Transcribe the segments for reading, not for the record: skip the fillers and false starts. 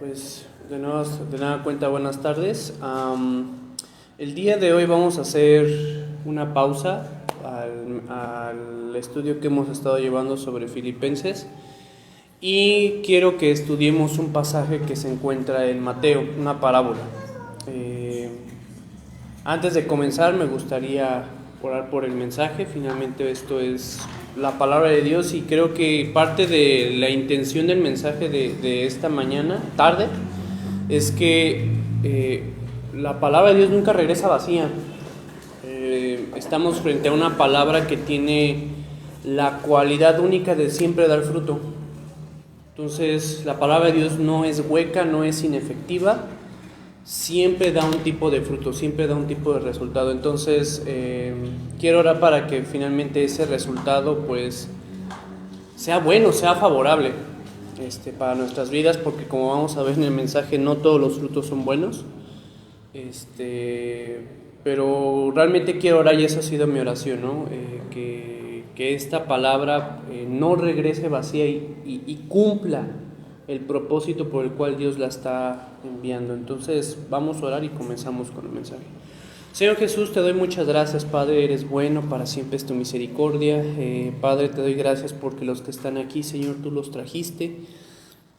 Pues de nueva cuenta, buenas tardes. El día de hoy vamos a hacer una pausa al estudio que hemos estado llevando sobre Filipenses y quiero que estudiemos un pasaje que se encuentra en Mateo, una parábola. Antes de comenzar me gustaría orar por el mensaje. Finalmente esto es la palabra de Dios y creo que parte de la intención del mensaje de esta tarde, es que la palabra de Dios nunca regresa vacía. Estamos frente a una palabra que tiene la cualidad única de siempre dar fruto. Entonces la palabra de Dios no es hueca, no es inefectiva, siempre da un tipo de fruto, siempre da un tipo de resultado. Entonces quiero orar para que finalmente ese resultado pues sea bueno, sea favorable para nuestras vidas, porque como vamos a ver en el mensaje, no todos los frutos son buenos. Pero realmente quiero orar, y esa ha sido mi oración, ¿no? Que esta palabra no regrese vacía y cumpla el propósito por el cual Dios la está enviando. Entonces vamos a orar y comenzamos con el mensaje. Señor Jesús, te doy muchas gracias, Padre, eres bueno, para siempre es tu misericordia. Padre, te doy gracias porque los que están aquí, Señor, tú los trajiste.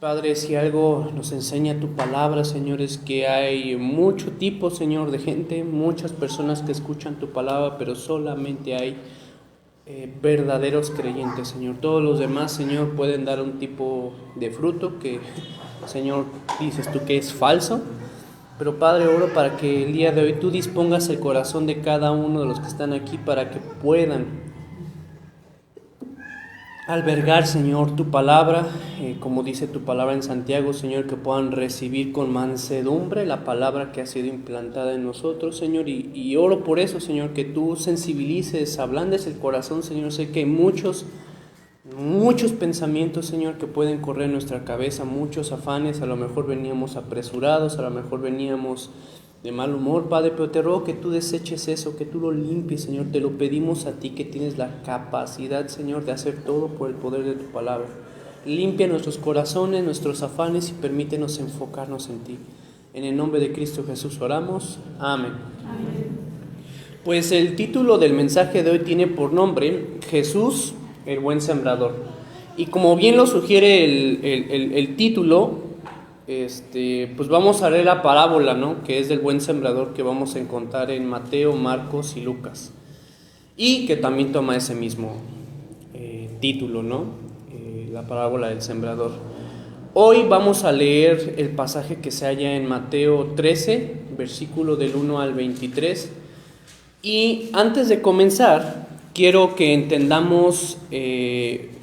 Padre, si algo nos enseña tu palabra, Señor, es que hay mucho tipo, Señor, de gente, muchas personas que escuchan tu palabra, pero solamente hay verdaderos creyentes, Señor. Todos los demás, Señor, pueden dar un tipo de fruto que, Señor, dices tú que es falso. Pero Padre, oro para que el día de hoy tú dispongas el corazón de cada uno de los que están aquí para que puedan albergar, Señor, tu palabra, como dice tu palabra en Santiago, Señor, que puedan recibir con mansedumbre la palabra que ha sido implantada en nosotros, Señor, y oro por eso, Señor, que tú sensibilices, ablandes el corazón, Señor. Sé que hay muchos pensamientos, Señor, que pueden correr en nuestra cabeza, muchos afanes. A lo mejor veníamos apresurados, a lo mejor veníamos de mal humor, Padre, pero te ruego que tú deseches eso, que tú lo limpies, Señor. Te lo pedimos a ti, que tienes la capacidad, Señor, de hacer todo por el poder de tu palabra. Limpia nuestros corazones, nuestros afanes, y permítenos enfocarnos en ti. En el nombre de Cristo Jesús oramos. Amén. Amén. Pues el título del mensaje de hoy tiene por nombre Jesús, el buen sembrador. Y como bien lo sugiere el título, pues vamos a leer la parábola, ¿no?, que es del buen sembrador, que vamos a encontrar en Mateo, Marcos y Lucas, y que también toma ese mismo título, ¿no? La parábola del sembrador. Hoy vamos a leer el pasaje que se halla en Mateo 13, versículo del 1 al 23. Y antes de comenzar, quiero que entendamos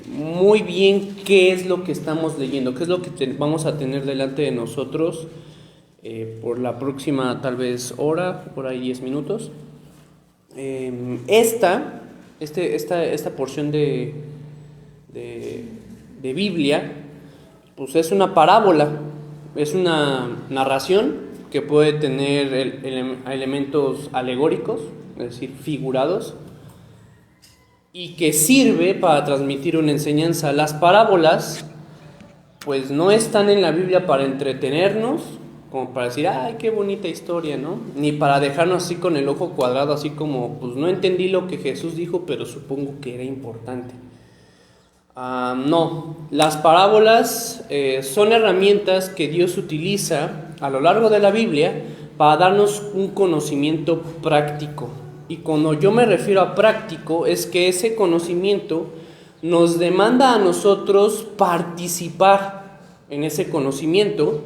muy bien qué es lo que estamos leyendo, qué es lo que vamos a tener delante de nosotros por la próxima tal vez hora, por ahí 10 minutos. Esta porción de Biblia, pues es una parábola, es una narración que puede tener elementos alegóricos, es decir, figurados, y que sirve para transmitir una enseñanza. Las parábolas pues no están en la Biblia para entretenernos, como para decir, ay, qué bonita historia, ¿no? Ni para dejarnos así con el ojo cuadrado, así como, pues no entendí lo que Jesús dijo, pero supongo que era importante. No, las parábolas son herramientas que Dios utiliza a lo largo de la Biblia para darnos un conocimiento práctico. Y cuando yo me refiero a práctico, es que ese conocimiento nos demanda a nosotros participar en ese conocimiento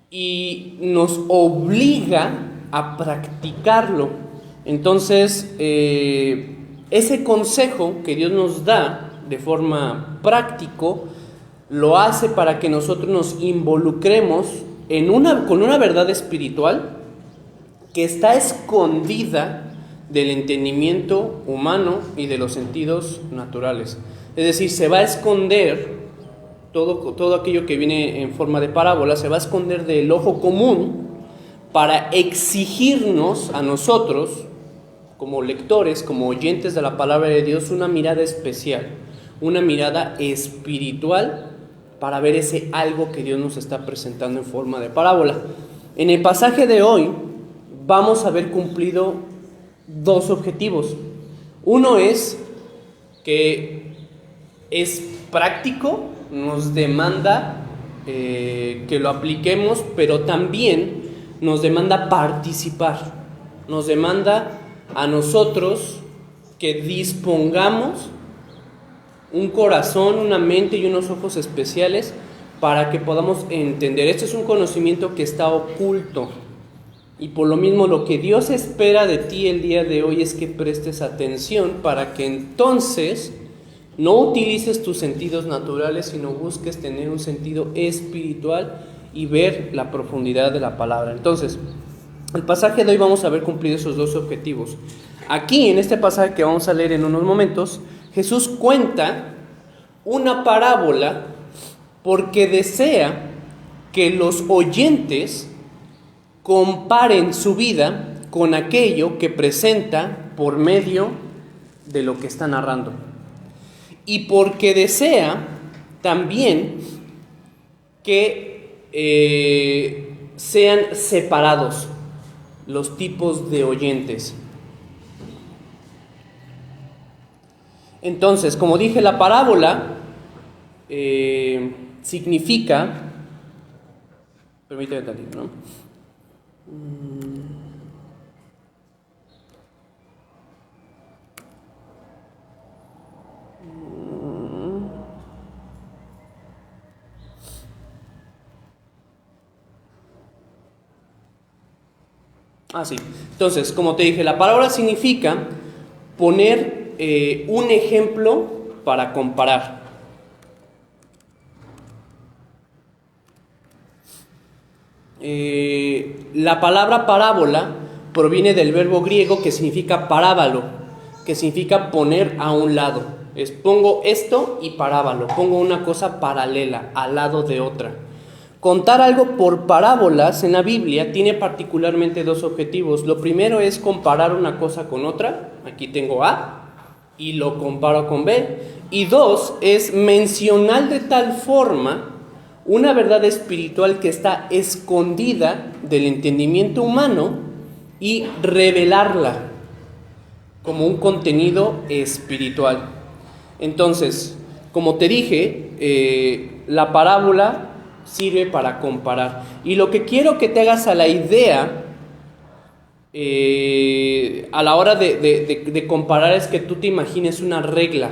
y nos obliga a practicarlo. Entonces, ese consejo que Dios nos da de forma práctico, lo hace para que nosotros nos involucremos con una verdad espiritual que está escondida del entendimiento humano y de los sentidos naturales. Es decir, se va a esconder todo aquello que viene en forma de parábola, se va a esconder del ojo común para exigirnos a nosotros, como lectores, como oyentes de la palabra de Dios, una mirada especial, una mirada espiritual para ver ese algo que Dios nos está presentando en forma de parábola. En el pasaje de hoy vamos a ver cumplido dos objetivos. Uno es que es práctico, nos demanda que lo apliquemos, pero también nos demanda participar, nos demanda a nosotros que dispongamos un corazón, una mente y unos ojos especiales para que podamos entender. Este es un conocimiento que está oculto, y por lo mismo lo que Dios espera de ti el día de hoy es que prestes atención para que entonces no utilices tus sentidos naturales, sino busques tener un sentido espiritual y ver la profundidad de la palabra. Entonces, el pasaje de hoy vamos a ver cumplido esos dos objetivos. Aquí, en este pasaje que vamos a leer en unos momentos, Jesús cuenta una parábola porque desea que los oyentes comparen su vida con aquello que presenta por medio de lo que está narrando. Y porque desea también que sean separados los tipos de oyentes. Entonces, como dije, la parábola significa... Permítame tantito, ¿no? Sí. Entonces, como te dije, la parábola significa poner un ejemplo para comparar. La palabra parábola proviene del verbo griego que significa parábalo, que significa poner a un lado. Pongo esto y parábalo, pongo una cosa paralela al lado de otra. Contar algo por parábolas en la Biblia tiene particularmente dos objetivos. Lo primero es comparar una cosa con otra. Aquí tengo A y lo comparo con B. Y dos, es mencionar de tal forma una verdad espiritual que está escondida del entendimiento humano y revelarla como un contenido espiritual. Entonces, como te dije, la parábola sirve para comparar. Y lo que quiero que te hagas a la idea a la hora de comparar es que tú te imagines una regla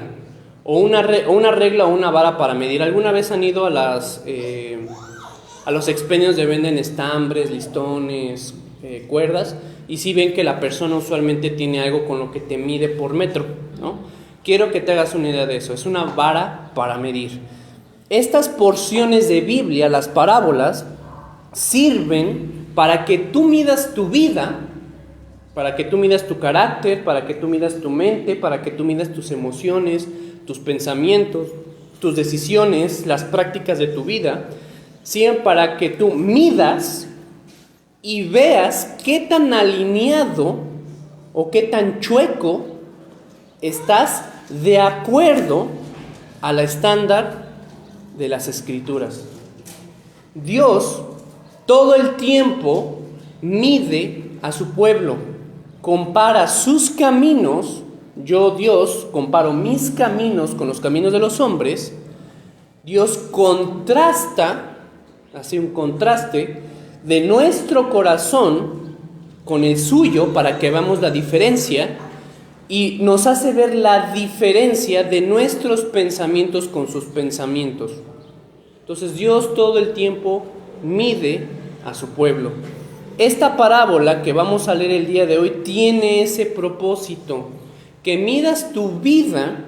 o una regla o una vara para medir. ¿Alguna vez han ido a los expendios de venden estambres, listones, cuerdas? Y si ven que la persona usualmente tiene algo con lo que te mide por metro, ¿no? Quiero que te hagas una idea de eso. Es una vara para medir. Estas porciones de Biblia, las parábolas, sirven para que tú midas tu vida, para que tú midas tu carácter, para que tú midas tu mente, para que tú midas tus emociones, tus pensamientos, tus decisiones, las prácticas de tu vida, sirven para que tú midas y veas qué tan alineado o qué tan chueco estás de acuerdo al estándar de las Escrituras. Dios todo el tiempo mide a su pueblo, compara sus caminos. Yo, Dios, comparo mis caminos con los caminos de los hombres. Dios contrasta, hace un contraste de nuestro corazón con el suyo para que veamos la diferencia, y nos hace ver la diferencia de nuestros pensamientos con sus pensamientos. Entonces Dios todo el tiempo mide a su pueblo. Esta parábola que vamos a leer el día de hoy tiene ese propósito, que midas tu vida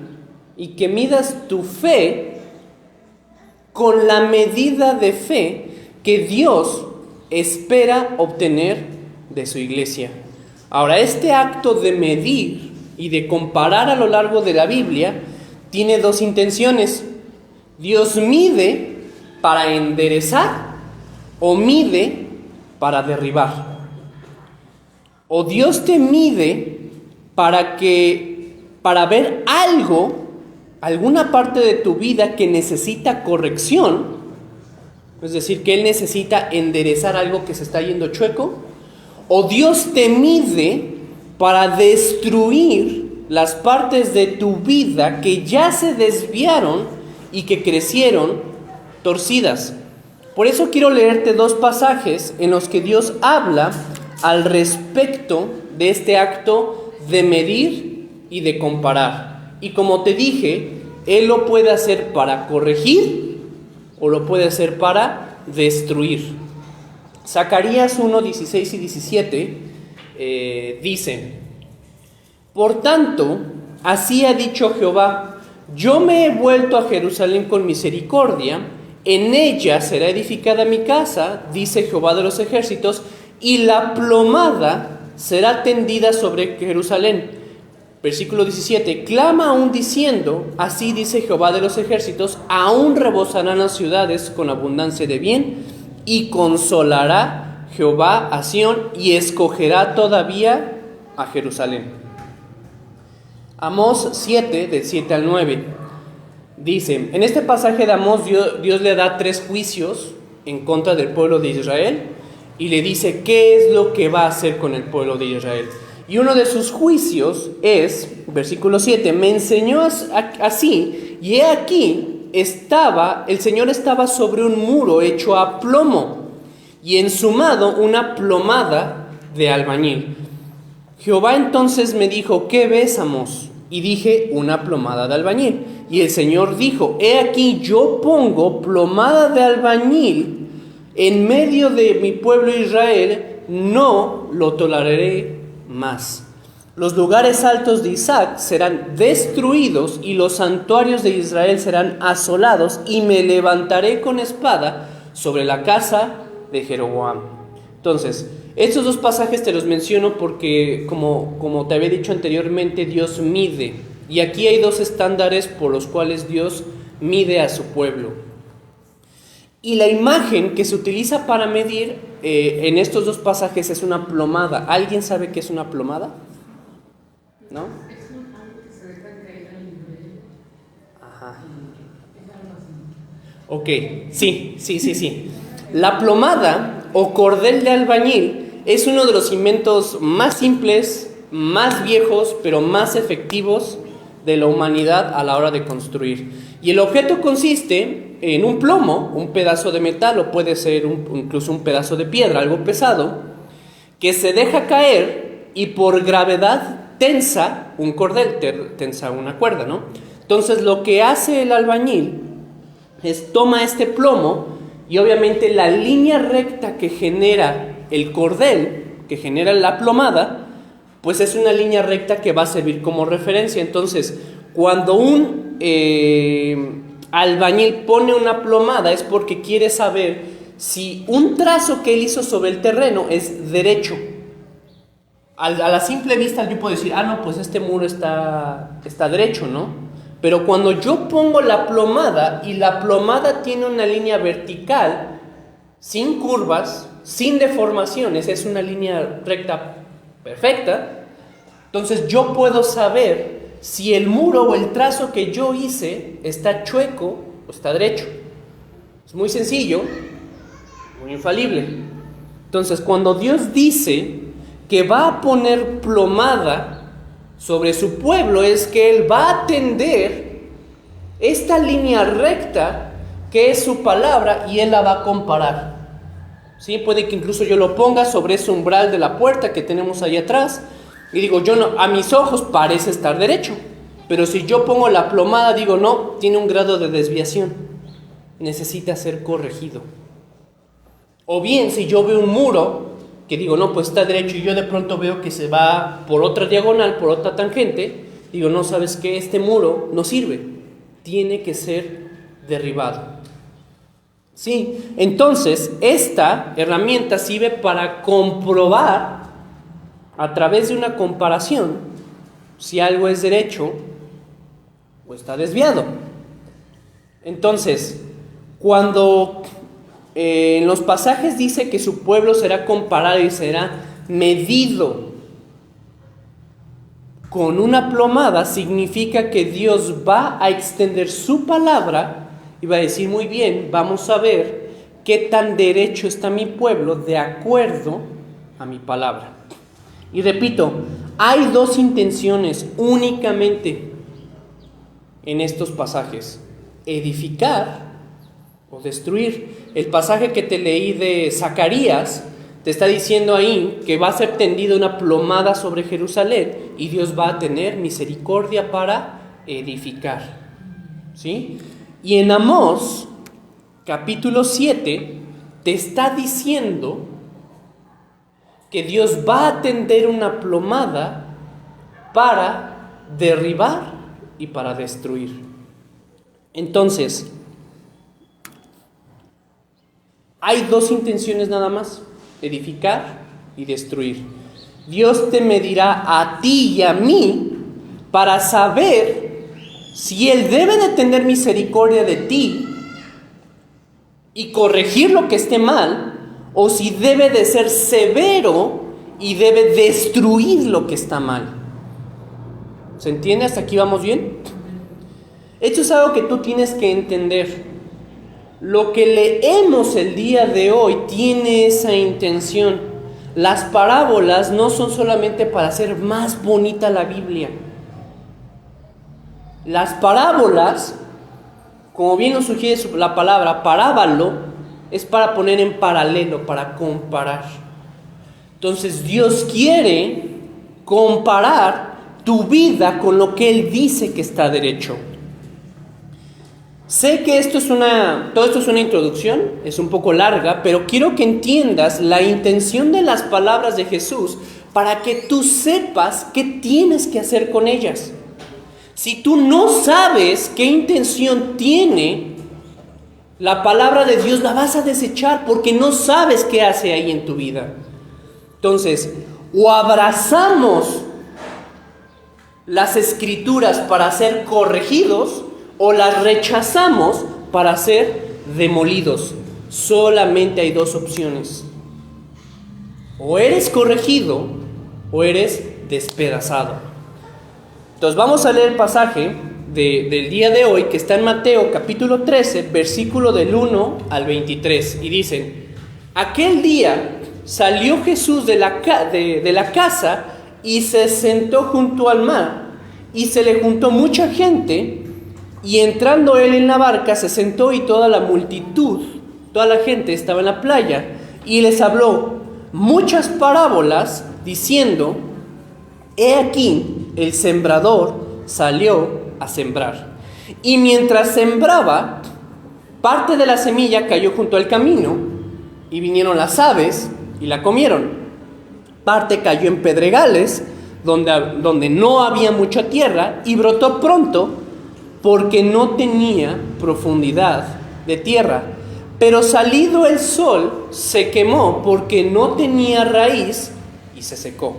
y que midas tu fe con la medida de fe que Dios espera obtener de su iglesia. Ahora, este acto de medir y de comparar a lo largo de la Biblia tiene dos intenciones. Dios mide para enderezar o mide para derribar. O Dios te mide para ver algo alguna parte de tu vida que necesita corrección, es decir, que Él necesita enderezar algo que se está yendo chueco, o Dios te mide para destruir las partes de tu vida que ya se desviaron y que crecieron torcidas. Por eso quiero leerte dos pasajes en los que Dios habla al respecto de este acto de medir y de comparar. Y como te dije, Él lo puede hacer para corregir o lo puede hacer para destruir. Zacarías 1, 16 y 17 dice: por tanto, así ha dicho Jehová, yo me he vuelto a Jerusalén con misericordia, en ella será edificada mi casa, dice Jehová de los ejércitos, y la plomada será tendida sobre Jerusalén. Versículo 17, clama aún diciendo, así dice Jehová de los ejércitos, aún rebosarán las ciudades con abundancia de bien, y consolará Jehová a Sión, y escogerá todavía a Jerusalén. Amós 7, del 7 al 9, dice, en este pasaje de Amós Dios le da 3 juicios en contra del pueblo de Israel, y le dice qué es lo que va a hacer con el pueblo de Israel. Y uno de sus juicios es, versículo 7, me enseñó así, y he aquí, el Señor estaba sobre un muro hecho a plomo, y ensumado una plomada de albañil. Jehová entonces me dijo, ¿qué ves, Amós? Y dije, una plomada de albañil. Y el Señor dijo, he aquí yo pongo plomada de albañil en medio de mi pueblo Israel, no lo toleraré más. Los lugares altos de Isaac serán destruidos y los santuarios de Israel serán asolados, y me levantaré con espada sobre la casa de Jeroboam. Entonces, estos dos pasajes te los menciono porque, como te había dicho anteriormente, Dios mide. Y aquí hay 2 estándares por los cuales Dios mide a su pueblo. Y la imagen que se utiliza para medir en estos 2 pasajes es una plomada. ¿Alguien sabe qué es una plomada? ¿No? Ajá. Ok, sí. La plomada o cordel de albañil es uno de los inventos más simples, más viejos, pero más efectivos de la humanidad a la hora de construir. Y el objeto consiste en un plomo, un pedazo de metal, o puede ser incluso un pedazo de piedra, algo pesado, que se deja caer y por gravedad tensa un cordel, tensa una cuerda, ¿no? Entonces lo que hace el albañil es toma este plomo y obviamente la línea recta que genera el cordel, que genera la plomada, pues es una línea recta que va a servir como referencia. Entonces, cuando un albañil pone una plomada es porque quiere saber si un trazo que él hizo sobre el terreno es derecho. A la simple vista yo puedo decir, no, pues este muro está derecho, ¿no? Pero cuando yo pongo la plomada y la plomada tiene una línea vertical, sin curvas, sin deformaciones, es una línea recta perfecta, entonces yo puedo saber si el muro o el trazo que yo hice está chueco o está derecho. Es muy sencillo, muy infalible. Entonces, cuando Dios dice que va a poner plomada sobre su pueblo, es que Él va a tender esta línea recta que es su palabra y Él la va a comparar. ¿Sí? Puede que incluso yo lo ponga sobre ese umbral de la puerta que tenemos ahí atrás y digo, a mis ojos parece estar derecho, pero si yo pongo la plomada digo, no, tiene un grado de desviación, necesita ser corregido. O bien, si yo veo un muro que digo, no, pues está derecho, y yo de pronto veo que se va por otra diagonal, por otra tangente, digo, no, ¿sabes qué? Este muro no sirve, tiene que ser derribado. Sí, entonces esta herramienta sirve para comprobar a través de una comparación si algo es derecho o está desviado. Entonces, cuando en los pasajes dice que su pueblo será comparado y será medido, con una plomada significa que Dios va a extender su palabra y va a decir, muy bien, vamos a ver qué tan derecho está mi pueblo de acuerdo a mi palabra. Y repito, hay dos intenciones únicamente en estos pasajes: edificar o destruir. El pasaje que te leí de Zacarías te está diciendo ahí que va a ser tendida una plomada sobre Jerusalén y Dios va a tener misericordia para edificar. ¿Sí? Y en Amós, capítulo 7, te está diciendo que Dios va a tender una plomada para derribar y para destruir. Entonces, hay dos intenciones nada más: edificar y destruir. Dios te medirá a ti y a mí para saber si Él debe de tener misericordia de ti y corregir lo que esté mal, o si debe de ser severo y debe destruir lo que está mal. ¿Se entiende? ¿Hasta aquí vamos bien? Esto es algo que tú tienes que entender. Lo que leemos el día de hoy tiene esa intención. Las parábolas no son solamente para hacer más bonita la Biblia. Las parábolas, como bien nos sugiere la palabra parábalo, es para poner en paralelo, para comparar. Entonces Dios quiere comparar tu vida con lo que Él dice que está derecho. Sé que todo esto es una introducción, es un poco larga, pero quiero que entiendas la intención de las palabras de Jesús para que tú sepas qué tienes que hacer con ellas. Si tú no sabes qué intención tiene la palabra de Dios, la vas a desechar porque no sabes qué hace ahí en tu vida. Entonces, o abrazamos las escrituras para ser corregidos, o las rechazamos para ser demolidos. Solamente hay dos opciones: o eres corregido o eres despedazado. Entonces vamos a leer el pasaje del día de hoy, que está en Mateo capítulo 13, versículo del 1 al 23, y dicen: aquel día salió Jesús de la casa y se sentó junto al mar, y se le juntó mucha gente, y entrando él en la barca se sentó, y toda la multitud, toda la gente estaba en la playa, y les habló muchas parábolas, diciendo: he aquí, el sembrador salió a sembrar. Y mientras sembraba, parte de la semilla cayó junto al camino, y vinieron las aves y la comieron. Parte cayó en pedregales, donde no había mucha tierra, y brotó pronto, porque no tenía profundidad de tierra. Pero salido el sol, se quemó, porque no tenía raíz, y se secó.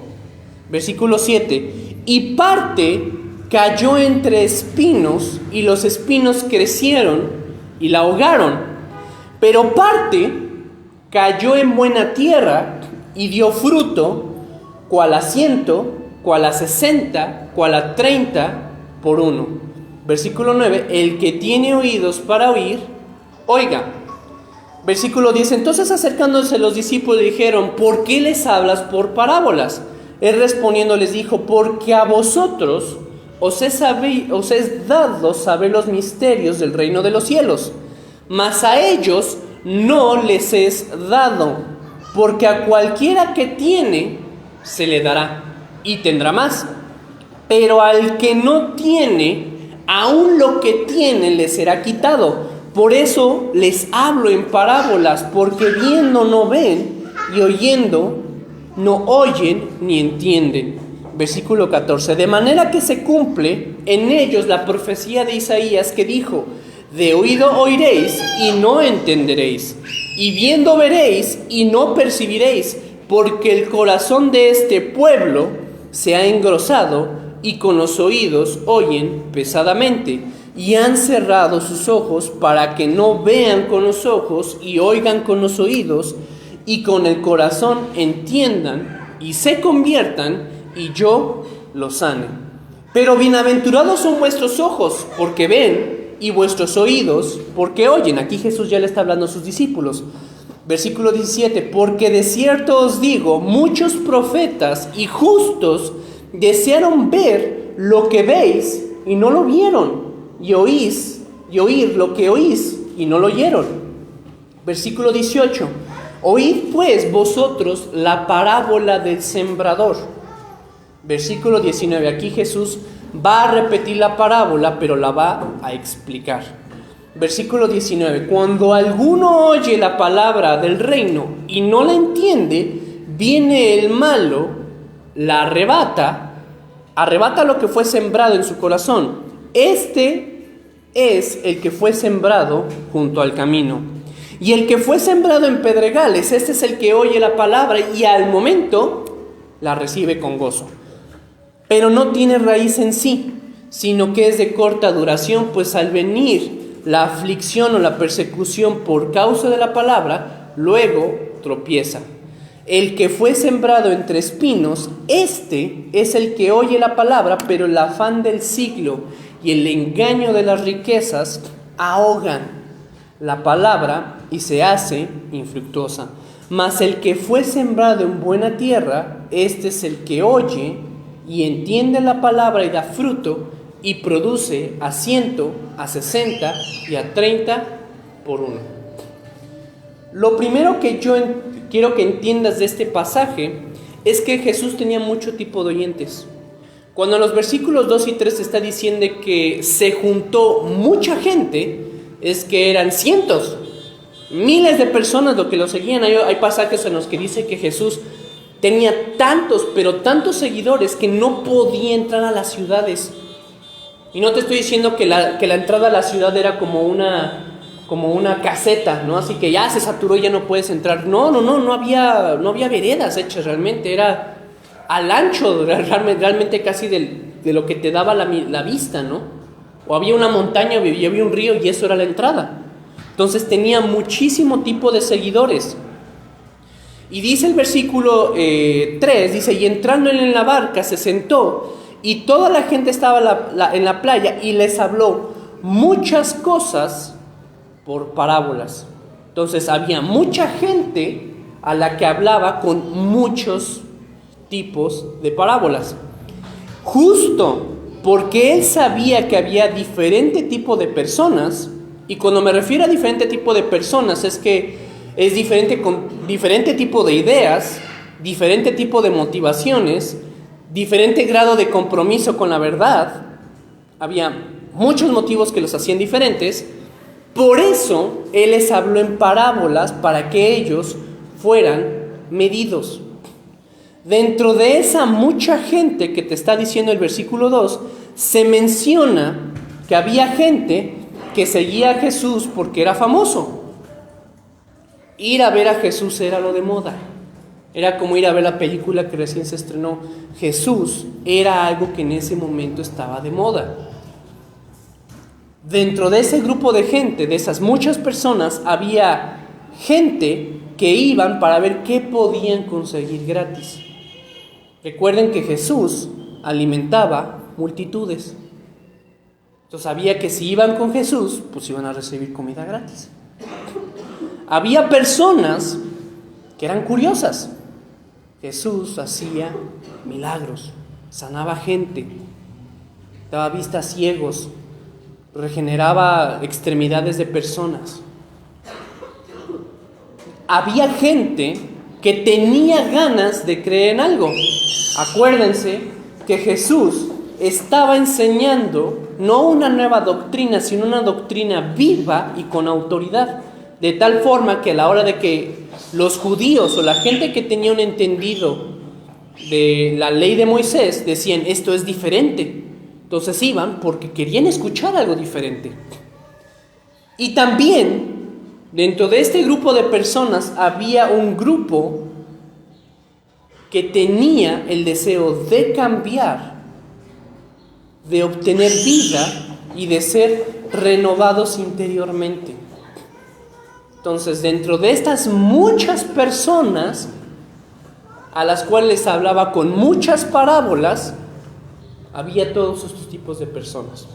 Versículo 7. Y parte cayó entre espinos, y los espinos crecieron y la ahogaron. Pero parte cayó en buena tierra, y dio fruto, cual a 100, cual a 60, cual a 30 por uno. Versículo 9, el que tiene oídos para oír, oiga. Versículo 10, entonces acercándose los discípulos le dijeron: ¿por qué les hablas por parábolas? Él respondiendo les dijo: porque a vosotros os es dado saber los misterios del reino de los cielos, mas a ellos no les es dado, porque a cualquiera que tiene se le dará y tendrá más, pero al que no tiene, aún lo que tiene le será quitado. Por eso les hablo en parábolas, porque viendo no ven, y oyendo no oyen ni entienden. Versículo 14, de manera que se cumple en ellos la profecía de Isaías, que dijo: de oído oiréis y no entenderéis, y viendo veréis y no percibiréis, porque el corazón de este pueblo se ha engrosado, y con los oídos oyen pesadamente, y han cerrado sus ojos para que no vean con los ojos, y oigan con los oídos, y con el corazón entiendan y se conviertan, y yo los sane. Pero bienaventurados son vuestros ojos, porque ven, y vuestros oídos, porque oyen. Aquí Jesús ya le está hablando a sus discípulos. Versículo 17, porque de cierto os digo, muchos profetas y justos desearon ver lo que veis y no lo vieron, y oír lo que oís y no lo oyeron. Versículo 18, oíd pues vosotros la parábola del sembrador. Versículo 19, aquí Jesús va a repetir la parábola, pero la va a explicar. Versículo 19, cuando alguno oye la palabra del reino y no la entiende, viene el malo, la arrebata lo que fue sembrado en su corazón. Este es el que fue sembrado junto al camino. Y el que fue sembrado en pedregales, este es el que oye la palabra y al momento la recibe con gozo. Pero no tiene raíz en sí, sino que es de corta duración, pues al venir la aflicción o la persecución por causa de la palabra, luego tropieza. El que fue sembrado entre espinos, este es el que oye la palabra, pero el afán del siglo y el engaño de las riquezas ahogan la palabra y se hace infructuosa. Mas el que fue sembrado en buena tierra, este es el que oye y entiende la palabra y da fruto y produce a 100, a 60 y a 30 por uno. Lo primero que yo quiero que entiendas de este pasaje es que Jesús tenía mucho tipo de oyentes. Cuando en los versículos 2 y 3 está diciendo que se juntó mucha gente, es que eran cientos, miles de personas lo que lo seguían. Hay pasajes en los que dice que Jesús tenía tantos, pero tantos seguidores que no podía entrar a las ciudades. Y no te estoy diciendo que la entrada a la ciudad era como una caseta, ¿no? Así que ya se saturó y ya no puedes entrar. No había veredas hechas realmente. Era al ancho, realmente casi de lo que te daba la vista, ¿no? O había una montaña y había un río y eso era la entrada. Entonces tenía muchísimo tipo de seguidores. Y dice el versículo 3, dice, y entrando él en la barca se sentó y toda la gente estaba en la playa y les habló muchas cosas por parábolas. Entonces había mucha gente a la que hablaba con muchos tipos de parábolas. Justo porque él sabía que había diferente tipo de personas, y cuando me refiero a diferente tipo de personas es que es diferente con diferente tipo de ideas, diferente tipo de motivaciones, diferente grado de compromiso con la verdad. Había muchos motivos que los hacían diferentes. Por eso Él les habló en parábolas para que ellos fueran medidos. Dentro de esa mucha gente que te está diciendo el versículo 2, se menciona que había gente que seguía a Jesús porque era famoso. Ir a ver a Jesús era lo de moda. Era como ir a ver la película que recién se estrenó. Jesús era algo que en ese momento estaba de moda. Dentro de ese grupo de gente, de esas muchas personas, había gente que iban para ver qué podían conseguir gratis. Recuerden que Jesús alimentaba multitudes. Entonces sabía que si iban con Jesús, pues iban a recibir comida gratis. Había personas que eran curiosas. Jesús hacía milagros, sanaba gente, daba vista a ciegos, regeneraba extremidades de personas. Había gente que tenía ganas de creer en algo. Acuérdense que Jesús estaba enseñando no una nueva doctrina, sino una doctrina viva y con autoridad. De tal forma que a la hora de que los judíos o la gente que tenía un entendido de la ley de Moisés decían, esto es diferente. Entonces iban porque querían escuchar algo diferente. Y también dentro de este grupo de personas había un grupo que tenía el deseo de cambiar, de obtener vida y de ser renovados interiormente. Entonces, dentro de estas muchas personas a las cuales hablaba con muchas parábolas, había todos estos tipos de personas.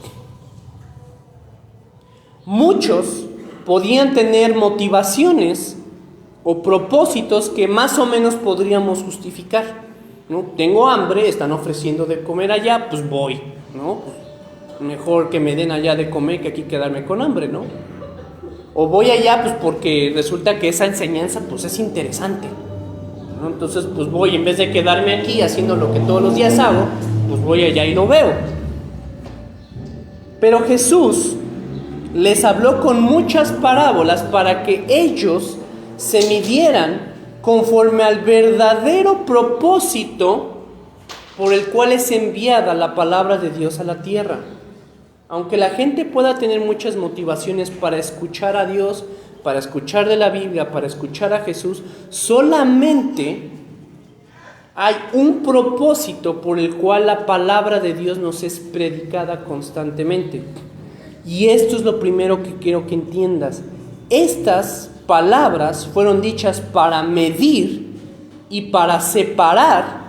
Muchos podían tener motivaciones o propósitos que más o menos podríamos justificar, ¿no? Tengo hambre, están ofreciendo de comer allá, pues voy, ¿no? Mejor que me den allá de comer que aquí quedarme con hambre, ¿no? O voy allá pues porque resulta que esa enseñanza pues es interesante, ¿no? Entonces pues voy, en vez de quedarme aquí haciendo lo que todos los días hago, pues voy allá y lo veo. Pero Jesús les habló con muchas parábolas para que ellos se midieran conforme al verdadero propósito por el cual es enviada la palabra de Dios a la tierra. Aunque la gente pueda tener muchas motivaciones para escuchar a Dios, para escuchar de la Biblia, para escuchar a Jesús, solamente hay un propósito por el cual la palabra de Dios nos es predicada constantemente. Y esto es lo primero que quiero que entiendas. Estas palabras fueron dichas para medir y para separar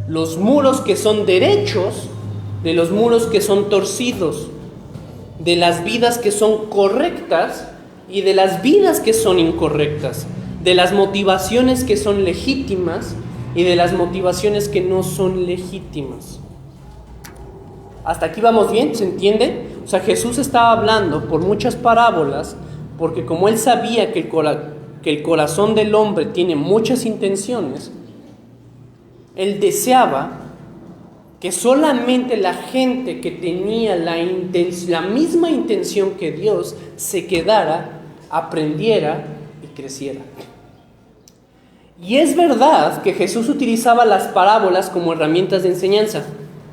los muros que son derechos de los muros que son torcidos, de las vidas que son correctas y de las vidas que son incorrectas, de las motivaciones que son legítimas y de las motivaciones que no son legítimas. ¿Hasta aquí vamos bien? ¿Se entiende? O sea, Jesús estaba hablando por muchas parábolas, porque como él sabía que el corazón del hombre tiene muchas intenciones, él deseaba que solamente la gente que tenía la misma intención que Dios se quedara, aprendiera y creciera. Y es verdad que Jesús utilizaba las parábolas como herramientas de enseñanza,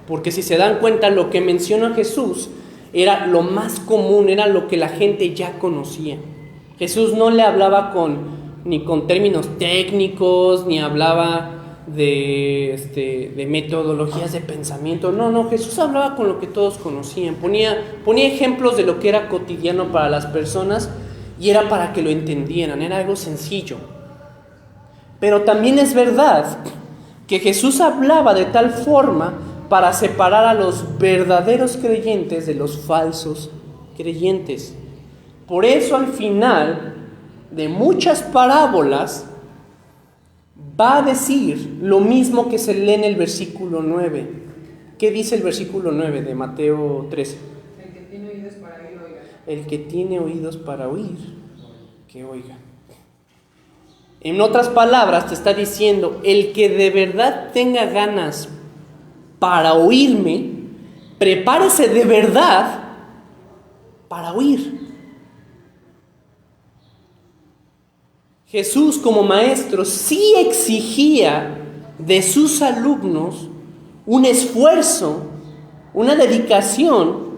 porque si se dan cuenta, lo que menciona Jesús era lo más común, era lo que la gente ya conocía. Jesús no le hablaba ni con términos técnicos, ni hablaba de metodologías de pensamiento. No, Jesús hablaba con lo que todos conocían. Ponía ejemplos de lo que era cotidiano para las personas y era para que lo entendieran, era algo sencillo. Pero también es verdad que Jesús hablaba de tal forma para separar a los verdaderos creyentes de los falsos creyentes. Por eso al final de muchas parábolas va a decir lo mismo que se lee en el versículo 9. ¿Qué dice el versículo 9 de Mateo 13? El que tiene oídos para oír, oiga. El que tiene oídos para oír, que oiga. En otras palabras te está diciendo, el que de verdad tenga ganas para oírme, prepárese de verdad para oír. Jesús como maestro sí exigía de sus alumnos un esfuerzo, una dedicación,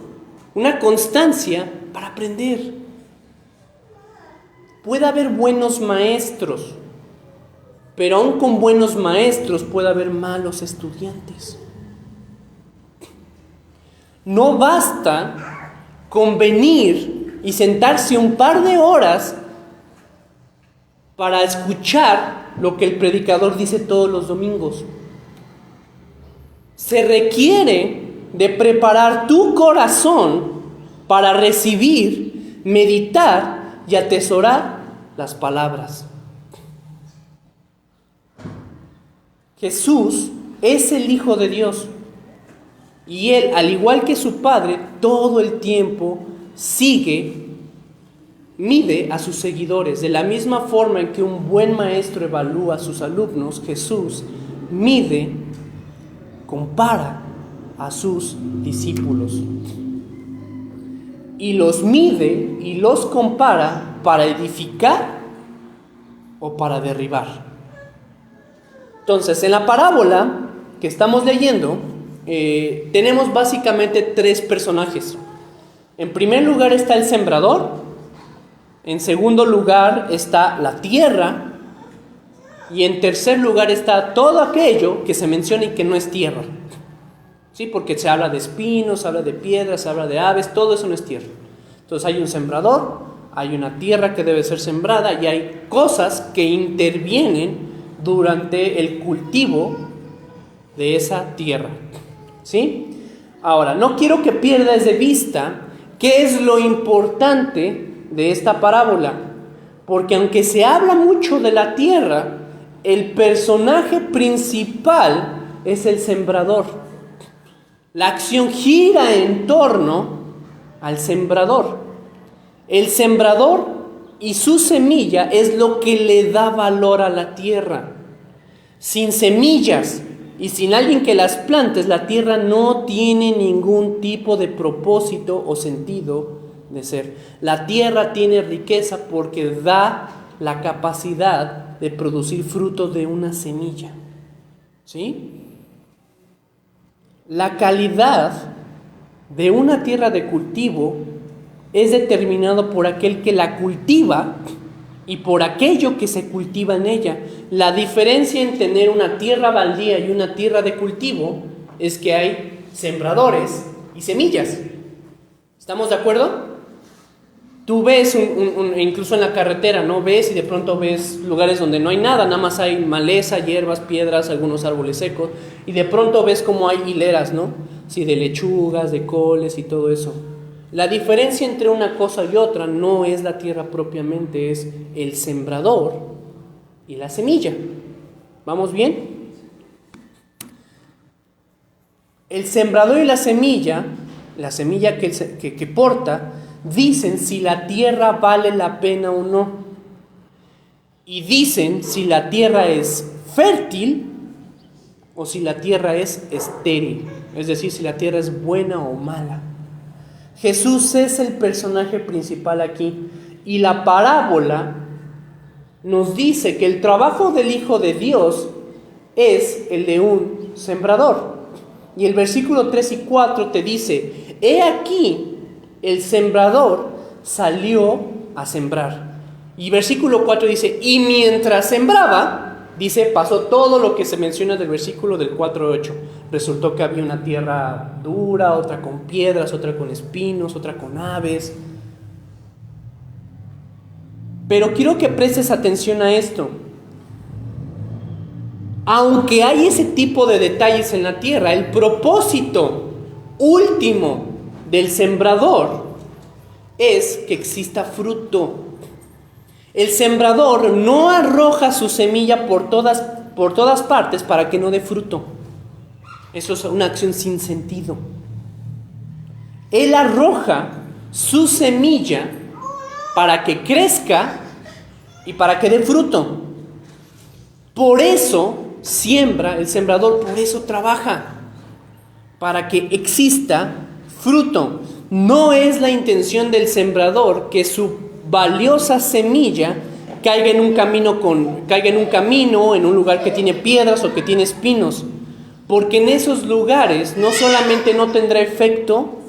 una constancia para aprender. Puede haber buenos maestros, pero aún con buenos maestros puede haber malos estudiantes. No basta con venir y sentarse un par de horas para escuchar lo que el predicador dice todos los domingos. Se requiere de preparar tu corazón para recibir, meditar y atesorar las palabras. Jesús es el Hijo de Dios y Él, al igual que su Padre, todo el tiempo mide a sus seguidores. De la misma forma en que un buen maestro evalúa a sus alumnos, Jesús compara a sus discípulos. Y los mide y los compara para edificar o para derribar. Entonces, en la parábola que estamos leyendo, tenemos básicamente tres personajes. En primer lugar está el sembrador. En segundo lugar está la tierra. Y en tercer lugar está todo aquello que se menciona y que no es tierra. ¿Sí? Porque se habla de espinos, se habla de piedras, se habla de aves, todo eso no es tierra. Entonces hay un sembrador, hay una tierra que debe ser sembrada y hay cosas que intervienen durante el cultivo de esa tierra. ¿Sí? Ahora, no quiero que pierdas de vista qué es lo importante de esta parábola, porque aunque se habla mucho de la tierra, el personaje principal es el sembrador. La acción gira en torno al sembrador. El sembrador y su semilla es lo que le da valor a la tierra. Sin semillas y sin alguien que las plante, la tierra no tiene ningún tipo de propósito o sentido de ser. La tierra tiene riqueza porque da la capacidad de producir fruto de una semilla. ¿Sí? La calidad de una tierra de cultivo es determinado por aquel que la cultiva y por aquello que se cultiva en ella. La diferencia en tener una tierra baldía y una tierra de cultivo es que hay sembradores y semillas. ¿Estamos de acuerdo? Tú ves, incluso en la carretera, ¿no? Ves y de pronto ves lugares donde no hay nada, nada más hay maleza, hierbas, piedras, algunos árboles secos, y de pronto ves como hay hileras, ¿no? Sí, de lechugas, de coles y todo eso. La diferencia entre una cosa y otra no es la tierra propiamente, es el sembrador y la semilla. ¿Vamos bien? El sembrador y la semilla que porta, dicen si la tierra vale la pena o no. Y dicen si la tierra es fértil o si la tierra es estéril. Es decir, si la tierra es buena o mala. Jesús es el personaje principal aquí. Y la parábola nos dice que el trabajo del Hijo de Dios es el de un sembrador. Y el versículo 3 y 4 te dice: he aquí, el sembrador salió a sembrar. Y versículo 4 dice: y mientras sembraba, dice, pasó todo lo que se menciona del versículo del 4 a 8. Resultó que había una tierra dura, otra con piedras, otra con espinos, otra con aves. Pero quiero que prestes atención a esto. Aunque hay ese tipo de detalles en la tierra, el propósito último del sembrador es que exista fruto. El sembrador no arroja su semilla por todas partes para que no dé fruto. Eso es una acción sin sentido. Él arroja su semilla para que crezca y para que dé fruto. Por eso siembra el sembrador, por eso trabaja, para que exista fruto. No es la intención del sembrador que su valiosa semilla caiga en un camino, en un lugar que tiene piedras o que tiene espinos, porque en esos lugares no solamente no tendrá efecto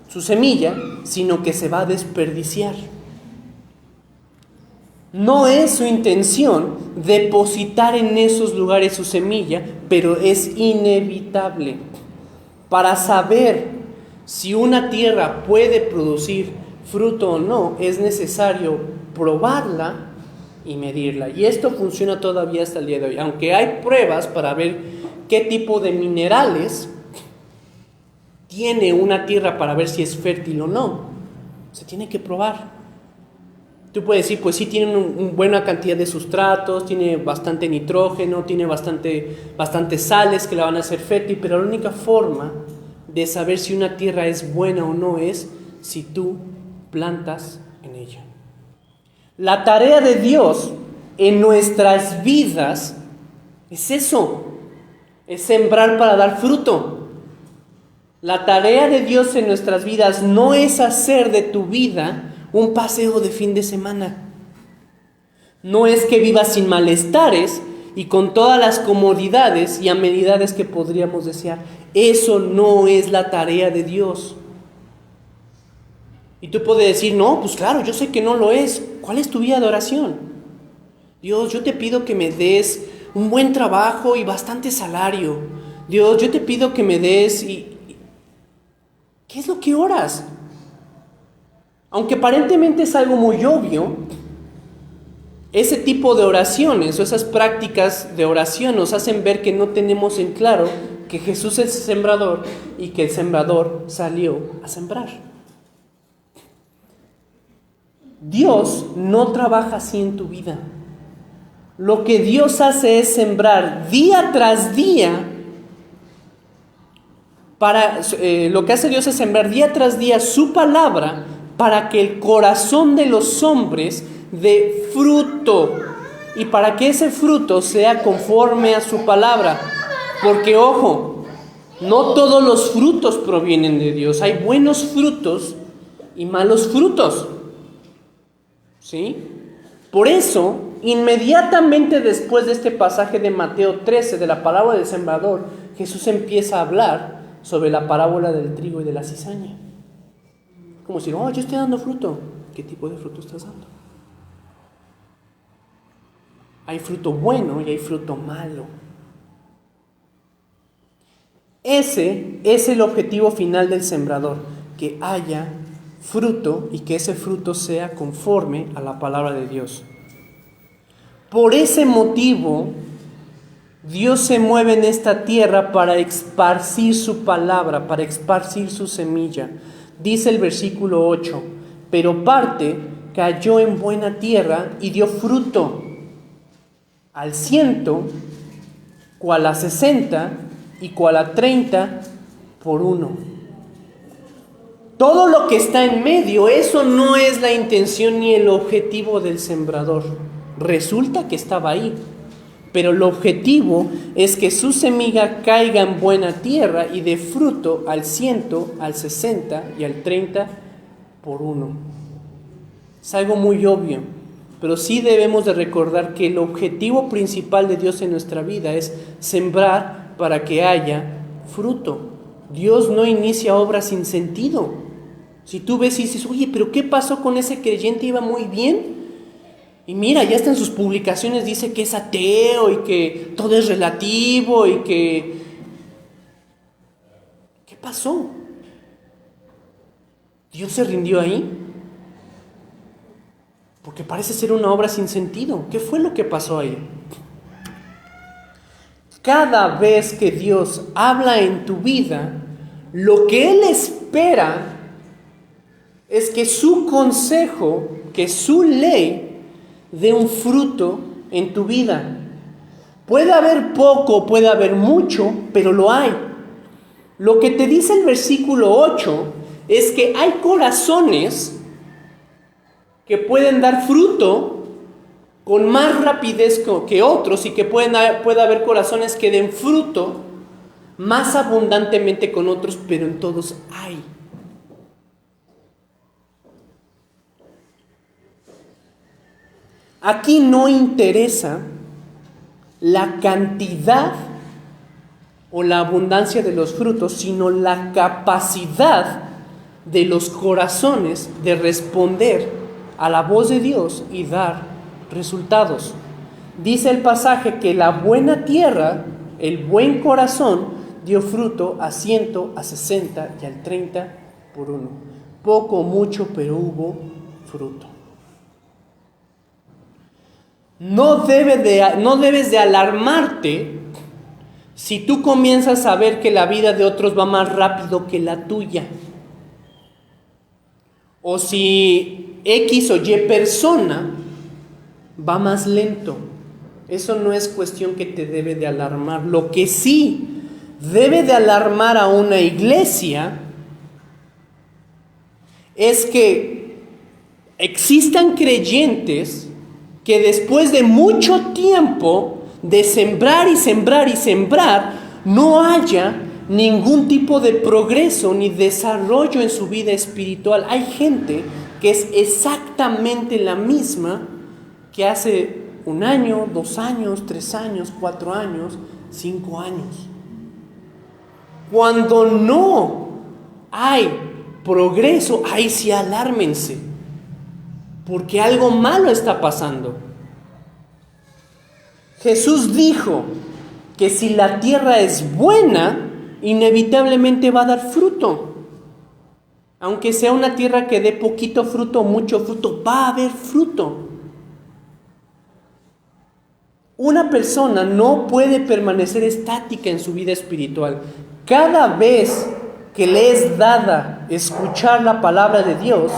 su semilla, sino que se va a desperdiciar. No es su intención depositar en esos lugares su semilla, pero es inevitable. Para saber si una tierra puede producir fruto o no, es necesario probarla y medirla. Y esto funciona todavía hasta el día de hoy. Aunque hay pruebas para ver qué tipo de minerales tiene una tierra para ver si es fértil o no, se tiene que probar. Tú puedes decir, pues sí, tiene una buena cantidad de sustratos, tiene bastante nitrógeno, tiene bastante sales que la van a hacer fértil, pero la única forma de saber si una tierra es buena o no es si tú plantas en ella. La tarea de Dios en nuestras vidas es eso, es sembrar para dar fruto. La tarea de Dios en nuestras vidas no es hacer de tu vida un paseo de fin de semana. No es que vivas sin malestares y con todas las comodidades y amenidades que podríamos desear. Eso no es la tarea de Dios. Y tú puedes decir, no, pues claro, yo sé que no lo es. ¿Cuál es tu vida de oración? Dios, yo te pido que me des un buen trabajo y bastante salario. Dios, yo te pido que me des... ¿Qué es lo que oras? Aunque aparentemente es algo muy obvio, ese tipo de oraciones o esas prácticas de oración nos hacen ver que no tenemos en claro que Jesús es el sembrador y que el sembrador salió a sembrar. Dios no trabaja así en tu vida. Lo que Dios hace es sembrar día tras día. Lo que hace Dios es sembrar día tras día su palabra para que el corazón de los hombres dé fruto y para que ese fruto sea conforme a su palabra. Porque ojo, no todos los frutos provienen de Dios. Hay buenos frutos y malos frutos. ¿Sí? Por eso, inmediatamente después de este pasaje de Mateo 13, de la parábola del sembrador, Jesús empieza a hablar sobre la parábola del trigo y de la cizaña. Como si, yo estoy dando fruto. ¿Qué tipo de fruto estás dando? Hay fruto bueno y hay fruto malo. Ese es el objetivo final del sembrador, que haya fruto y que ese fruto sea conforme a la palabra de Dios. Por ese motivo, Dios se mueve en esta tierra para esparcir su palabra, para esparcir su semilla. Dice el versículo 8, pero parte cayó en buena tierra y dio fruto, al 100, cual a 60 y cual a 30 por uno. Todo lo que está en medio, eso no es la intención ni el objetivo del sembrador. Resulta que estaba ahí, pero el objetivo es que su semilla caiga en buena tierra y dé fruto al 100, al 60 y al 30 por uno. Es algo muy obvio, pero sí debemos de recordar que el objetivo principal de Dios en nuestra vida es sembrar para que haya fruto. Dios no inicia obras sin sentido. Si tú ves y dices, oye, pero ¿qué pasó con ese creyente? Iba muy bien. Y mira, ya hasta en sus publicaciones dice que es ateo y que todo es relativo y que... ¿Qué pasó? ¿Dios se rindió ahí? Porque parece ser una obra sin sentido. ¿Qué fue lo que pasó ahí? Cada vez que Dios habla en tu vida, lo que Él espera es que su consejo, que su ley, dé un fruto en tu vida. Puede haber poco, puede haber mucho, pero lo hay. Lo que te dice el versículo 8 es que hay corazones que pueden dar fruto con más rapidez que otros y que puede haber corazones que den fruto más abundantemente con otros, pero en todos hay. Aquí no interesa la cantidad o la abundancia de los frutos, sino la capacidad de los corazones de responder a la voz de Dios y dar resultados. Dice el pasaje que la buena tierra, el buen corazón, dio fruto a 100, a 60 y al 30 por uno. Poco o mucho, pero hubo fruto. No debes de alarmarte si tú comienzas a ver que la vida de otros va más rápido que la tuya. O si X o Y persona va más lento. Eso no es cuestión que te debe de alarmar. Lo que sí debe de alarmar a una iglesia es que existan creyentes que después de mucho tiempo de sembrar y sembrar y sembrar, no haya ningún tipo de progreso ni desarrollo en su vida espiritual. Hay gente que es exactamente la misma que hace 1 año, 2 años, 3 años, 4 años, 5 años. Cuando no hay progreso, ahí sí alármense, porque algo malo está pasando. Jesús dijo que si la tierra es buena, inevitablemente va a dar fruto. Aunque sea una tierra que dé poquito fruto o mucho fruto, va a haber fruto. Una persona no puede permanecer estática en su vida espiritual. Cada vez que le es dada escuchar la palabra de Dios,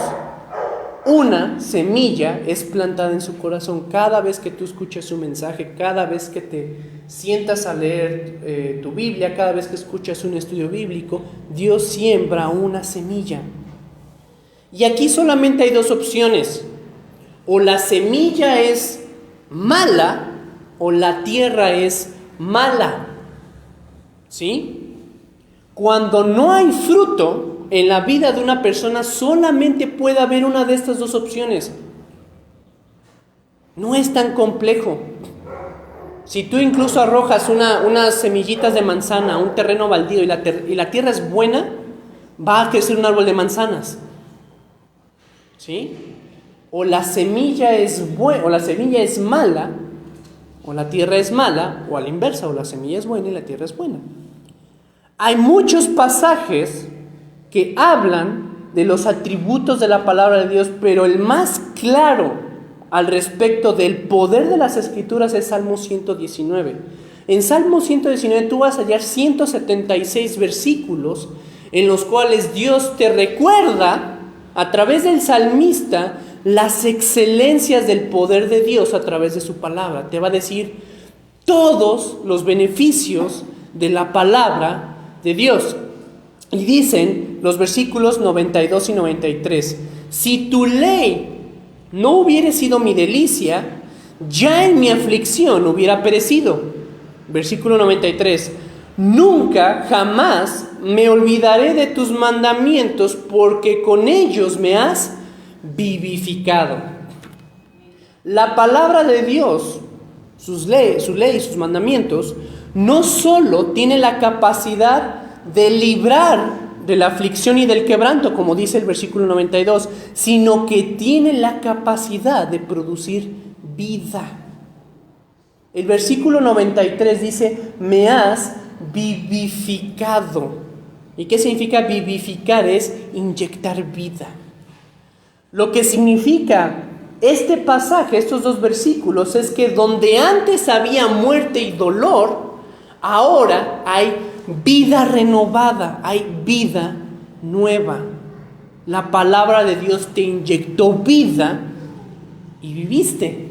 una semilla es plantada en su corazón. Cada vez que tú escuchas su mensaje, cada vez que te sientas a leer tu Biblia, cada vez que escuchas un estudio bíblico, Dios siembra una semilla. Y aquí solamente hay dos opciones: o la semilla es mala o la tierra es mala. ¿Sí? Cuando no hay fruto en la vida de una persona, solamente puede haber una de estas dos opciones. No es tan complejo. Si tú incluso arrojas unas semillitas de manzana a un terreno baldío y la tierra es buena, va a crecer un árbol de manzanas. ¿Sí? O la semilla es buena, o la semilla es mala, o la tierra es mala, o a la inversa, o la semilla es buena y la tierra es buena. Hay muchos pasajes que hablan de los atributos de la palabra de Dios, pero el más claro al respecto del poder de las Escrituras es Salmo 119. En Salmo 119 tú vas a hallar 176 versículos en los cuales Dios te recuerda a través del salmista las excelencias del poder de Dios a través de su palabra. Te va a decir todos los beneficios de la palabra de Dios. Y dicen los versículos 92 y 93: si tu ley no hubiera sido mi delicia, ya en mi aflicción hubiera perecido. Versículo 93: nunca, jamás me olvidaré de tus mandamientos, porque con ellos me has vivificado. La palabra de Dios, su ley, sus mandamientos, no solo tiene la capacidad de librar de la aflicción y del quebranto, como dice el versículo 92, sino que tiene la capacidad de producir vida. El versículo 93 dice: me has vivificado. ¿Y qué significa vivificar? Es inyectar vida. Lo que significa este pasaje, estos dos versículos, es que donde antes había muerte y dolor, ahora hay vida renovada, hay vida nueva. La palabra de Dios te inyectó vida y viviste.